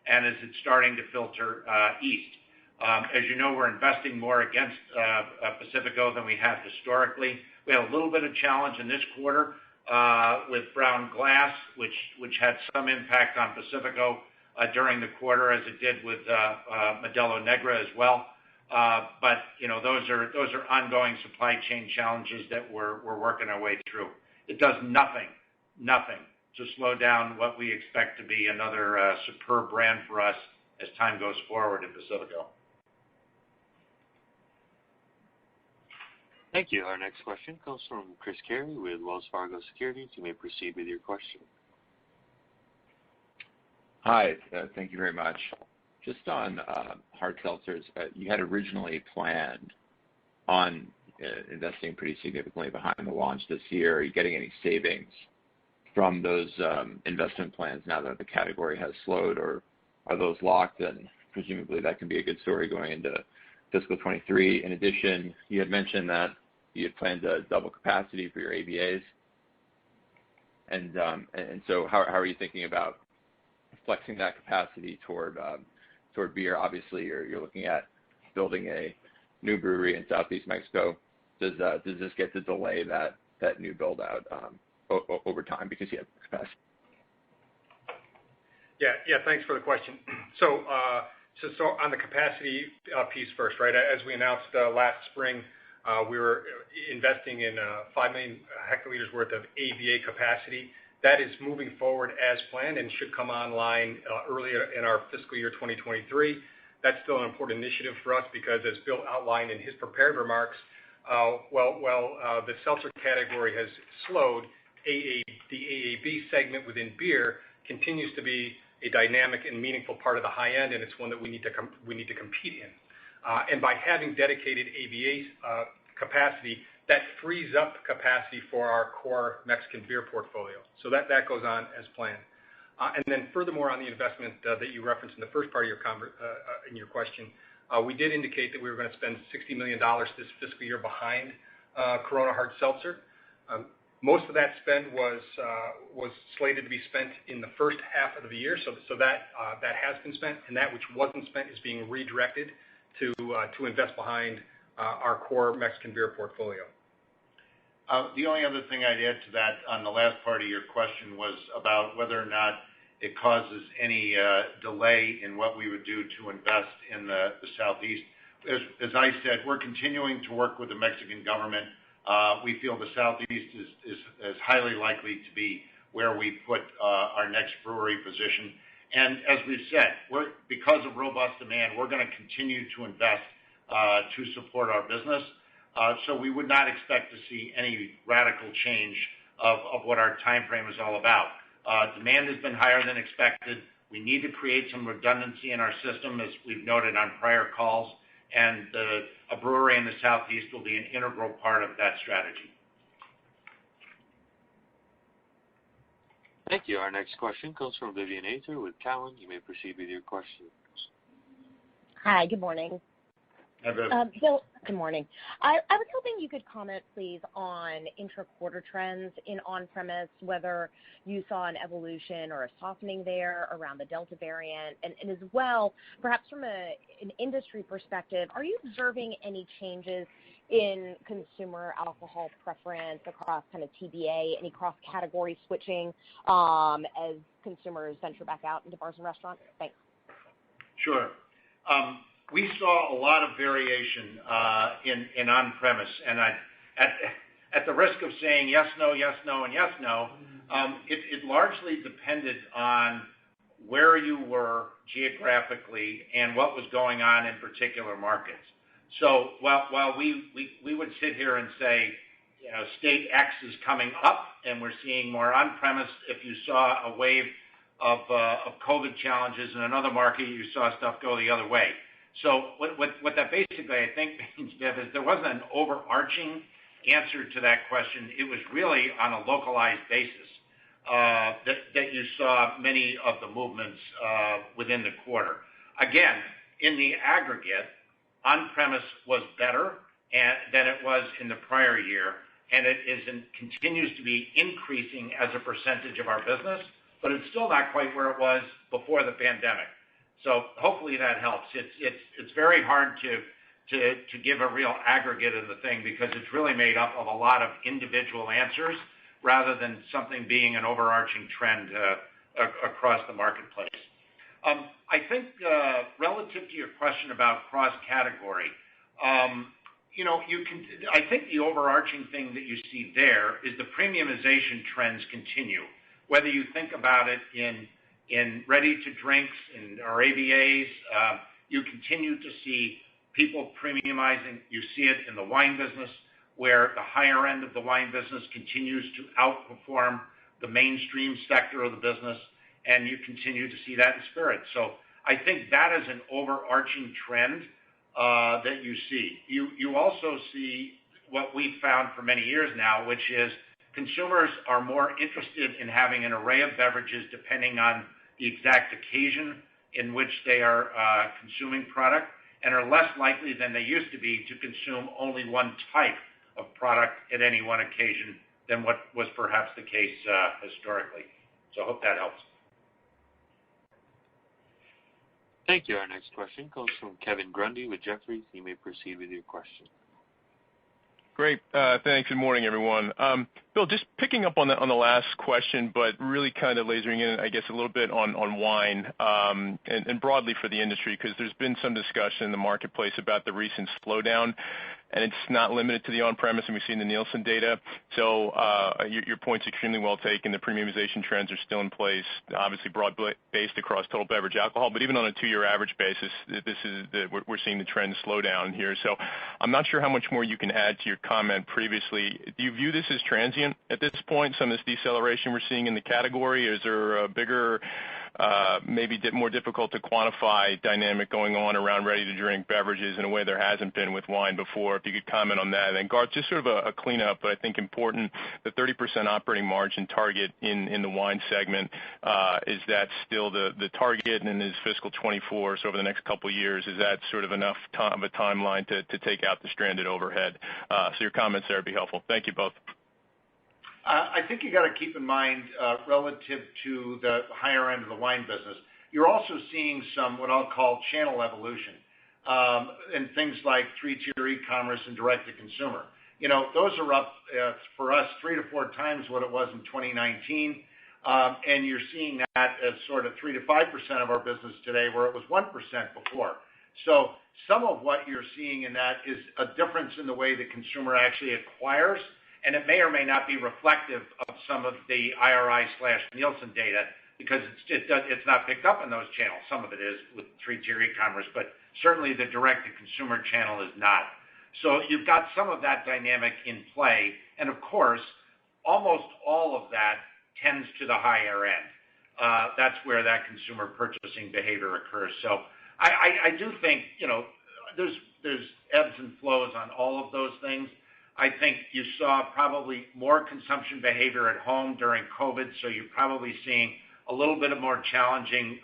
and as it's starting to filter east. As you know, we're investing more against Pacifico than we have historically. We had a little bit of challenge in this quarter with brown glass, which had some impact on Pacifico during the quarter, as it did with Modelo Negra as well. But those are ongoing supply chain challenges that we're working our way through. It does nothing to slow down what we expect to be another superb brand for us as time goes forward in Pacifico. Thank you. Our next question comes from Chris Carey with Wells Fargo Securities. You may proceed with your question. Hi, thank you very much. Just on hard seltzers, you had originally planned on investing pretty significantly behind the launch this year. Are you getting any savings from those investment plans now that the category has slowed, or are those locked? And presumably that can be a good story going into fiscal 23. In addition, you had mentioned that you had planned to double capacity for your ABAs. And so how are you thinking about flexing that capacity toward beer? Obviously, you're looking at building a new brewery in Southeast Mexico. Does this get to delay that new build out over time because you have capacity? Yeah. Thanks for the question. So on the capacity piece first, right? As we announced last spring, we were investing in 5 million hectoliters worth of ABA capacity. That is moving forward as planned and should come online earlier in our fiscal year 2023. That's still an important initiative for us because, as Bill outlined in his prepared remarks, the seltzer category has slowed. The AAB segment within beer continues to be a dynamic and meaningful part of the high end, and it's one that we need to compete in. And by having dedicated ABA capacity, that frees up capacity for our core Mexican beer portfolio. So that goes on as planned. And then furthermore, on the investment that you referenced in the first part of your question, we did indicate that we were going to spend $60 million this fiscal year behind Corona Hard Seltzer. Most of that spend was slated to be spent in the first half of the year, so that has been spent, and that which wasn't spent is being redirected to invest behind our core Mexican beer portfolio. The only other thing I'd add to that on the last part of your question was about whether or not it causes any delay in what we would do to invest in the Southeast. As I said, we're continuing to work with the Mexican government. We feel the Southeast is highly likely to be where we put our next brewery position. And as we've said, because of robust demand, we're going to continue to invest to support our business. So we would not expect to see any radical change of what our time frame is all about. Demand has been higher than expected. We need to create some redundancy in our system, as we've noted on prior calls, and a brewery in the Southeast will be an integral part of that strategy. Thank you. Our next question comes from Vivien Azer with Cowen. You may proceed with your question. Hi, good morning. Bill, good morning. I was hoping you could comment, please, on intra-quarter trends in on-premise, whether you saw an evolution or a softening there around the Delta variant, and as well, perhaps from an industry perspective, are you observing any changes in consumer alcohol preference across kind of TBA, any cross-category switching as consumers venture back out into bars and restaurants? Thanks. Sure. We saw a lot of variation in on-premise, and at the risk of saying yes, no, yes, no, and yes, no, it largely depended on where you were geographically and what was going on in particular markets. So while we would sit here and say, state X is coming up and we're seeing more on-premise, if you saw a wave of COVID challenges in another market, you saw stuff go the other way. So what that basically, I think, means, Viv, is there wasn't an overarching answer to that question. It was really on a localized basis that you saw many of the movements within the quarter. Again, in the aggregate, on-premise was better than it was in the prior year, and it continues to be increasing as a percentage of our business, but it's still not quite where it was before the pandemic. So hopefully that helps. It's very hard to give a real aggregate of the thing because it's really made up of a lot of individual answers rather than something being an overarching trend across the marketplace. I think relative to your question about cross-category, I think the overarching thing that you see there is the premiumization trends continue. Whether you think about it in ready-to-drinks or ABAs, you continue to see people premiumizing. You see it in the wine business, where the higher end of the wine business continues to outperform the mainstream sector of the business, and you continue to see that in spirits. So I think that is an overarching trend that you see. You also see what we've found for many years now, which is consumers are more interested in having an array of beverages depending on the exact occasion in which they are consuming product, and are less likely than they used to be to consume only one type of product at any one occasion than what was perhaps the case historically. So I hope that helps. Thank you. Our next question comes from Kevin Grundy with Jefferies. You may proceed with your question. Great. Thanks. Good morning, everyone. Bill, just picking up on the last question, but really kind of lasering in, I guess, a little bit on wine and broadly for the industry, because there's been some discussion in the marketplace about the recent slowdown, and it's not limited to the on-premise, and we've seen the Nielsen data. So your point's extremely well taken. The premiumization trends are still in place, obviously broad-based across total beverage alcohol, but even on a two-year average basis, we're seeing the trend slow down here. So I'm not sure how much more you can add to your comment previously. Do you view this as transient at this point, some of this deceleration we're seeing in the category? Is there a bigger, maybe more difficult to quantify dynamic going on around ready-to-drink beverages in a way there hasn't been with wine before? If you could comment on that. And Garth, just sort of a cleanup, but I think important, the 30% operating margin target in the wine segment, is that still the target, and is fiscal 24, so over the next couple of years, is that sort of enough of a timeline to take out the stranded overhead? So your comments there would be helpful. Thank you both. I think you got to keep in mind, relative to the higher end of the wine business, you're also seeing some what I'll call channel evolution, and things like three-tier e-commerce and direct-to-consumer. Those are up for us 3 to 4 times what it was in 2019, and you're seeing that as sort of 3 to 5% of our business today, where it was 1% before. So some of what you're seeing in that is a difference in the way the consumer actually acquires, and it may or may not be reflective of some of the IRI/Nielsen data, because it's not picked up in those channels. Some of it is with three-tier e-commerce, but certainly the direct-to-consumer channel is not. So you've got some of that dynamic in play, and of course, almost all of that tends to the higher end. That's where that consumer purchasing behavior occurs. So I do think, there's ebbs and flows on all of those things. I think you saw probably more consumption behavior at home during COVID, so you're probably seeing a little bit of more challenging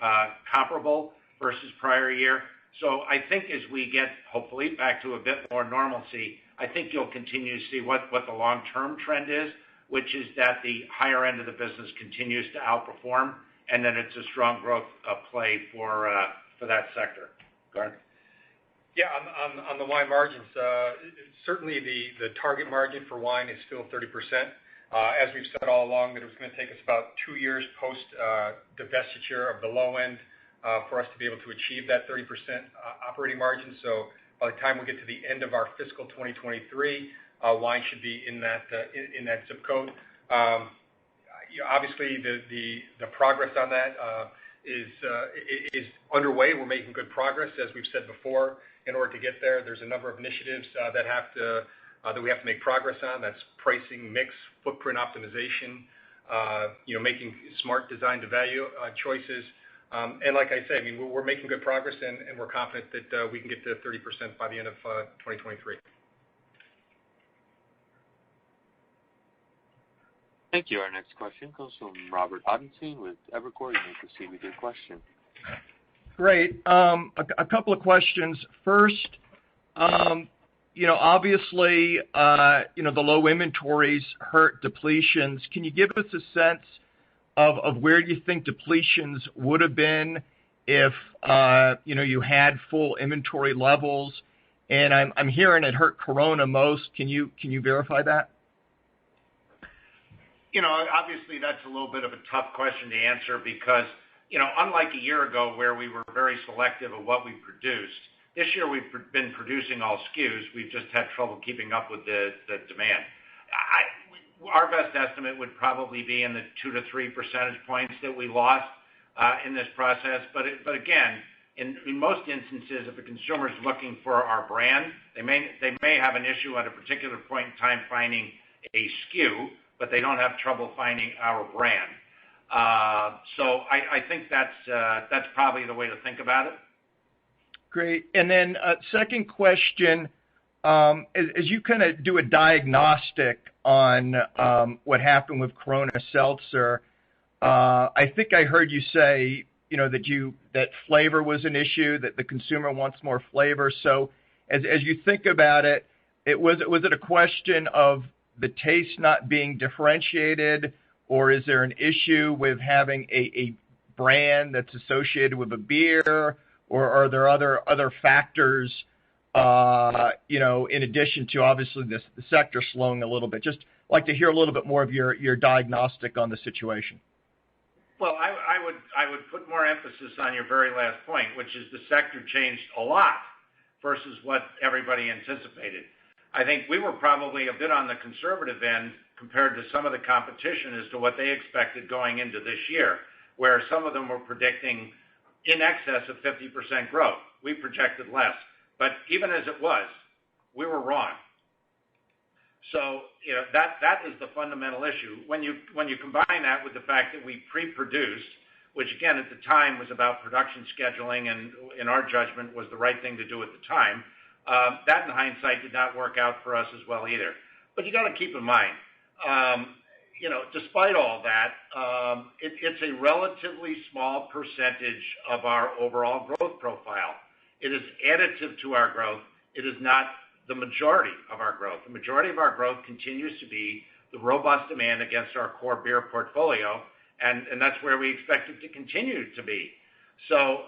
comparable versus prior year. So I think as we get, hopefully, back to a bit more normalcy, I think you'll continue to see what the long-term trend is, which is that the higher end of the business continues to outperform, and then it's a strong growth play for that sector. Garth? Yeah, on the wine margins, certainly the target margin for wine is still 30%. As we've said all along, that it was going to take us about 2 years post divestiture of the low end for us to be able to achieve that 30% operating margin. So by the time we get to the end of our fiscal 2023, wine should be in that zip code. Obviously, the progress on that is underway. We're making good progress, as we've said before. In order to get there, there's a number of initiatives that we have to make progress on. That's pricing, mix, footprint optimization, making smart design to value choices. And like I said, I mean, we're making good progress, and we're confident that we can get to 30% by the end of 2023. Thank you. Our next question comes from Robert Ottenstein with Evercore. You may proceed with your question. Great. A couple of questions. First, obviously, the low inventories hurt depletions. Can you give us a sense of where you think depletions would have been if, you had full inventory levels? And I'm hearing it hurt Corona most. Can you verify that? Obviously that's a little bit of a tough question to answer because, unlike a year ago where we were very selective of what we produced, this year we've been producing all SKUs. We've just had trouble keeping up with the demand. Our best estimate would probably be in the 2 to 3 percentage points that we lost in this process. But again, in most instances, if a consumer is looking for our brand, they may have an issue at a particular point in time finding a SKU, but they don't have trouble finding our brand. So I think that's probably the way to think about it. Great. And then second question, as you kind of do a diagnostic on what happened with Corona Seltzer, I think I heard you say, that flavor was an issue, that the consumer wants more flavor. So as you think about it, was it a question of the taste not being differentiated, or is there an issue with having a brand that's associated with a beer, or are there other factors, in addition to obviously the sector slowing a little bit? Just like to hear a little bit more of your diagnostic on the situation. Well, I would put more emphasis on your very last point, which is the sector changed a lot versus what everybody anticipated. I think we were probably a bit on the conservative end compared to some of the competition as to what they expected going into this year, where some of them were predicting in excess of 50% growth. We projected less. But even as it was, we were wrong. So, that is the fundamental issue. When you combine that with the fact that we pre-produced, which again at the time was about production scheduling and in our judgment was the right thing to do at the time, that in hindsight did not work out for us as well either. But you got to keep in mind, despite all that, it's a relatively small percentage of our overall growth profile. It is additive to our growth. It is not the majority of our growth. The majority of our growth continues to be the robust demand against our core beer portfolio, and that's where we expect it to continue to be. So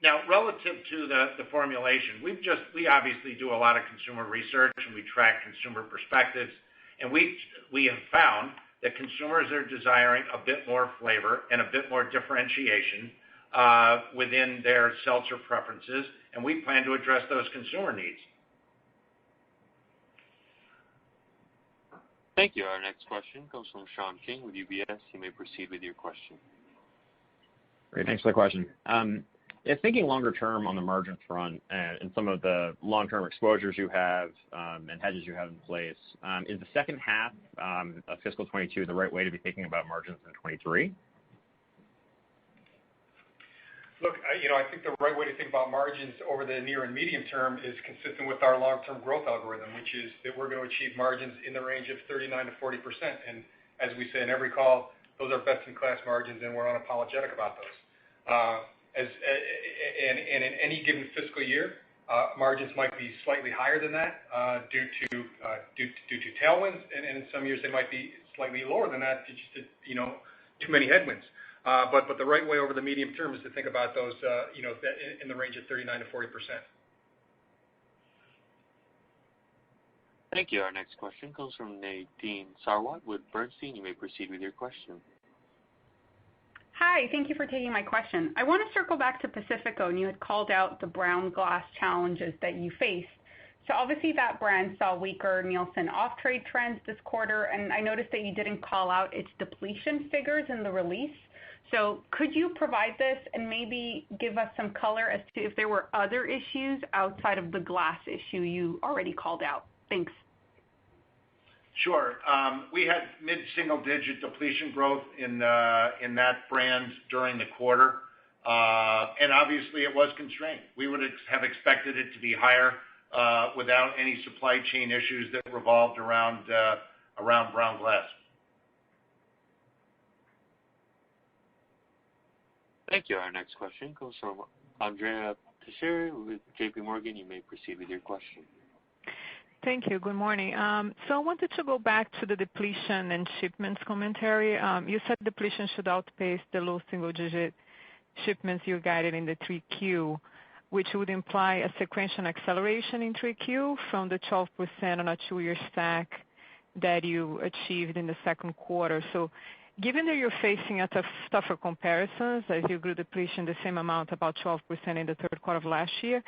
now, relative to the formulation, we obviously do a lot of consumer research and we track consumer perspectives, and we have found that consumers are desiring a bit more flavor and a bit more differentiation within their seltzer preferences, and we plan to address those consumer needs. Thank you. Our next question comes from Sean King with UBS. You may proceed with your question. Great. Thanks for the question. Thinking longer term on the margin front and some of the long-term exposures you have and hedges you have in place, is the second half of fiscal 22 the right way to be thinking about margins in 23? Look, I think the right way to think about margins over the near and medium term is consistent with our long-term growth algorithm, which is that we're going to achieve margins in the range of 39 to 40%. And as we say in every call, those are best-in-class margins, and we're unapologetic about those. and in any given fiscal year, margins might be slightly higher than that due to tailwinds, and in some years they might be slightly lower than that due to too many headwinds. But the right way over the medium term is to think about those in the range of 39 to 40%. Thank you. Our next question comes from Nadine Sarwat with Bernstein. You may proceed with your question. Hi, thank you for taking my question. I want to circle back to Pacifico, and you had called out the brown glass challenges that you faced. So obviously that brand saw weaker Nielsen off-trade trends this quarter, and I noticed that you didn't call out its depletion figures in the release. So could you provide this and maybe give us some color as to if there were other issues outside of the glass issue you already called out? Thanks. Sure. We had mid-single-digit depletion growth in that brand during the quarter, and obviously it was constrained. We would have expected it to be higher without any supply chain issues that revolved around brown glass. Thank you. Our next question comes from Andrea Teixeira with J.P. Morgan. You may proceed with your question. Thank you. Good morning. So I wanted to go back to the depletion and shipments commentary. You said depletion should outpace the low single-digit shipments you guided in the 3Q, which would imply a sequential acceleration in 3Q from the 12% on a two-year stack that you achieved in the second quarter. So given that you're facing a tougher comparisons as you grew depletion the same amount, about 12% in the third quarter of last year,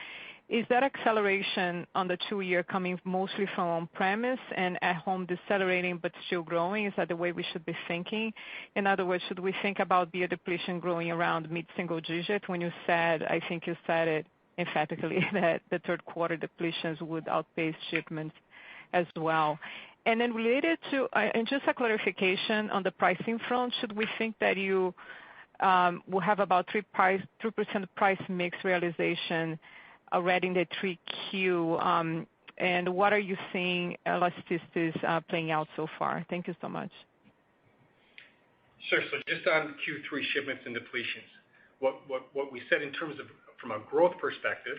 is that acceleration on the two-year coming mostly from on-premise and at-home decelerating but still growing? Is that the way we should be thinking? In other words, should we think about beer depletion growing around mid-single digit when you said, I think you said it emphatically, that the third quarter depletions would outpace shipments as well? And then related to, and just a clarification on the pricing front, should we think that you will have about 3% price mix realization already in the 3Q? And what are you seeing elasticities playing out so far? Thank you so much. Sure. So just on Q3 shipments and depletions, what we said in terms of from a growth perspective,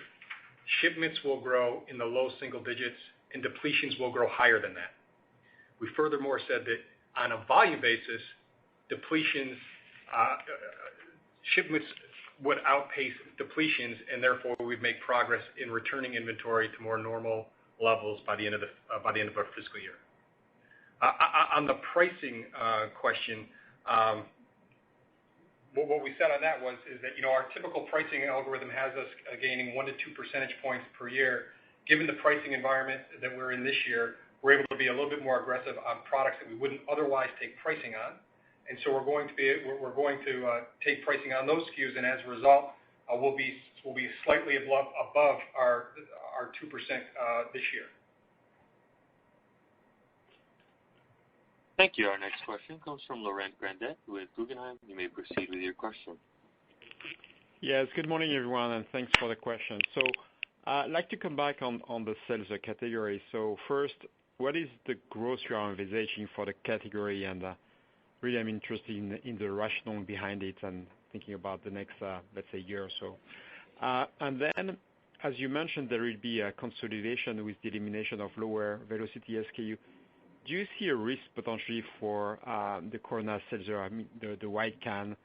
shipments will grow in the low single digits and depletions will grow higher than that. We furthermore said that on a volume basis, depletions, shipments would outpace depletions, and therefore we'd make progress in returning inventory to more normal levels by the end of our fiscal year. On the pricing question, what we said on that is that our typical pricing algorithm has us gaining 1 to 2 percentage points per year. Given the pricing environment that we're in this year, we're able to be a little bit more aggressive on products that we wouldn't otherwise take pricing on, and so we're going to take pricing on those SKUs, and as a result, we'll be slightly above our 2% this year. Thank you. Our next question comes from Laurent Grandet with Guggenheim. You may proceed with your question. Yes, good morning, everyone, and thanks for the question. So I'd like to come back on the seltzer category. So first, what is the growth you are envisaging for the category? And really, I'm interested in the rationale behind it and thinking about the next, let's say, year or so. And then, as you mentioned, there will be a consolidation with the elimination of lower velocity SKU. Do you see a risk potentially for the Corona Seltzer, I mean, the white can,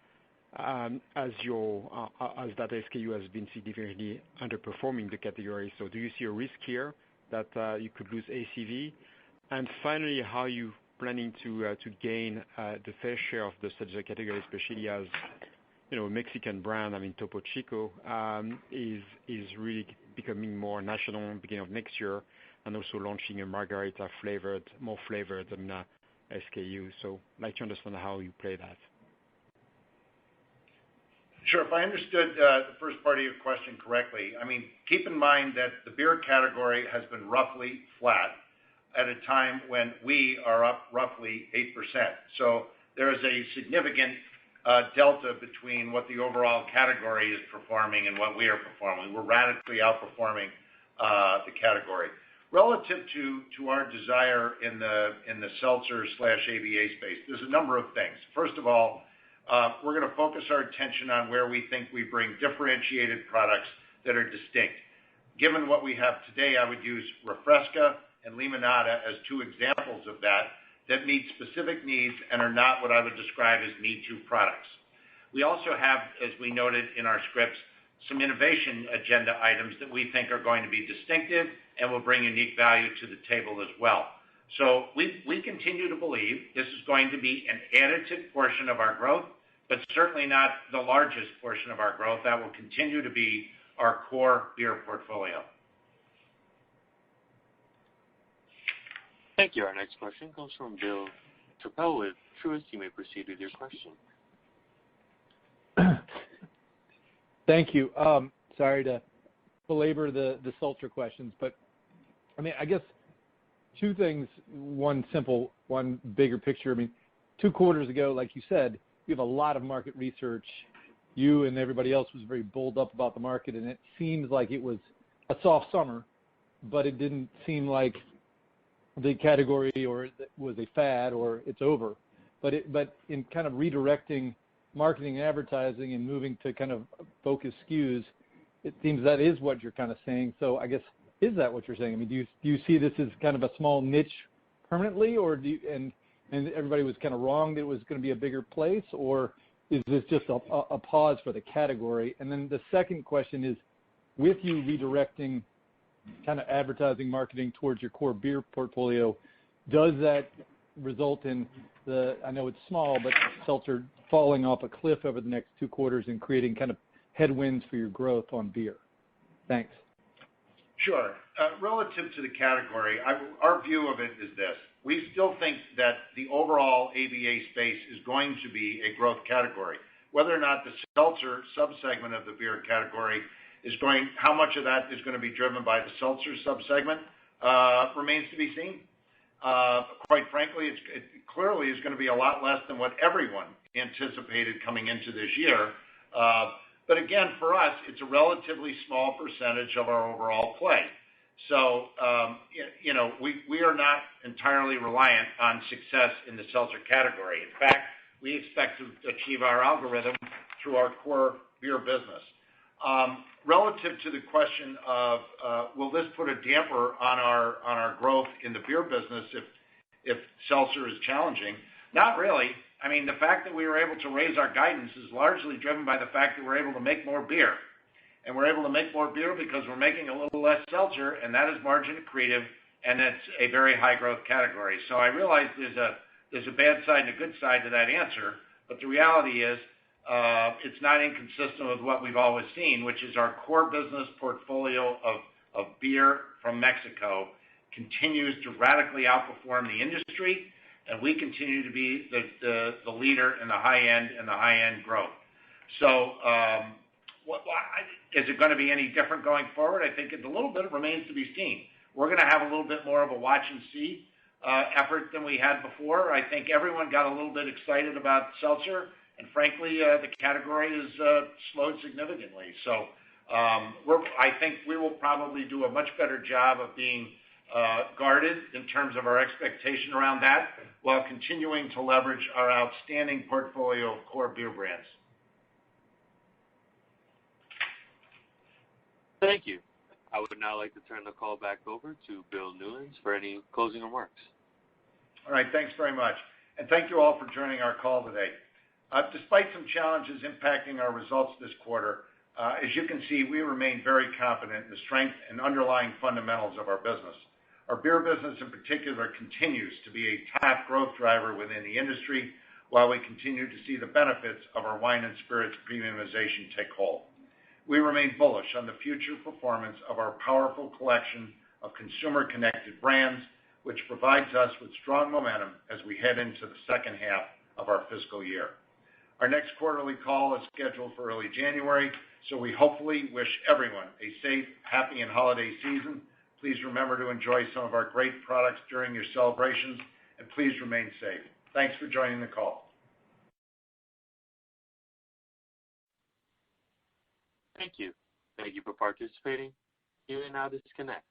as that SKU has been significantly underperforming the category? So do you see a risk here that you could lose ACV? And finally, how are you planning to gain the fair share of the seltzer category, especially as a Mexican brand, I mean Topo Chico, is really becoming more national beginning of next year, and also launching a margarita more flavored than SKU. So I'd like to understand how you play that. Sure. If I understood the first part of your question correctly, I mean, keep in mind that the beer category has been roughly flat at a time when we are up roughly 8%. So there is a significant delta between what the overall category is performing and what we are performing. We're radically outperforming the category. Relative to our desire in the seltzer/ABA space, there's a number of things. First of all, we're going to focus our attention on where we think we bring differentiated products that are distinct. Given what we have today, I would use Refresca and Limonada as two examples of that meet specific needs and are not what I would describe as me-too products. We also have, as we noted in our scripts, some innovation agenda items that we think are going to be distinctive and will bring unique value to the table as well. So we continue to believe this is going to be an additive portion of our growth, but certainly not the largest portion of our growth. That will continue to be our core beer portfolio. Thank you. Our next question comes from Bill Chappell with Truist. You may proceed with your question. Thank you. Sorry to belabor the seltzer questions, but I guess two things, one simple, one bigger picture. 2 quarters ago, like you said, you have a lot of market research. You and everybody else was very bold up about the market, and it seems like it was a soft summer, but it didn't seem like the category or it was a fad or it's over. But in kind of redirecting marketing and advertising and moving to kind of focus SKUs, it seems that is what you're kind of saying. So I guess, is that what you're saying? Do you see this as kind of a small niche permanently, or and everybody was kind of wrong that it was going to be a bigger place, or is this just a pause for the category? And then the second question is, with you redirecting kind of advertising marketing towards your core beer portfolio, does that result in I know it's small, but seltzer falling off a cliff over the next 2 quarters and creating kind of headwinds for your growth on beer? Thanks. Sure. Relative to the category, our view of it is this. We still think that the overall ABA space is going to be a growth category. Whether or not the seltzer subsegment of the beer category how much of that is going to be driven by the seltzer subsegment remains to be seen. Quite frankly, it clearly is going to be a lot less than what everyone anticipated coming into this year. But again, for us, it's a relatively small percentage of our overall play. So, we are not entirely reliant on success in the seltzer category. In fact, we expect to achieve our algorithm through our core beer business. Relative to the question of will this put a damper on our growth in the beer business if seltzer is challenging? Not really. The fact that we were able to raise our guidance is largely driven by the fact that we're able to make more beer. And we're able to make more beer because we're making a little less seltzer, and that is margin accretive, and it's a very high growth category. So I realize there's a bad side and a good side to that answer, but the reality is it's not inconsistent with what we've always seen, which is our core business portfolio of beer from Mexico continues to radically outperform the industry, and we continue to be the leader in the high-end growth. So is it going to be any different going forward? I think a little bit remains to be seen. We're going to have a little bit more of a watch and see effort than we had before. I think everyone got a little bit excited about seltzer, and frankly, the category has slowed significantly. So I think we will probably do a much better job of being guarded in terms of our expectation around that, while continuing to leverage our outstanding portfolio of core beer brands. Thank you. I would now like to turn the call back over to Bill Newlands for any closing remarks. All right, thanks very much. And thank you all for joining our call today. Despite some challenges impacting our results this quarter, as you can see, we remain very confident in the strength and underlying fundamentals of our business. Our beer business in particular continues to be a top growth driver within the industry, while we continue to see the benefits of our wine and spirits premiumization take hold. We remain bullish on the future performance of our powerful collection of consumer-connected brands, which provides us with strong momentum as we head into the second half of our fiscal year. Our next quarterly call is scheduled for early January, so we hopefully wish everyone a safe, happy, and holiday season. Please remember to enjoy some of our great products during your celebrations, and please remain safe. Thanks for joining the call. Thank you. Thank you for participating. You may now disconnect.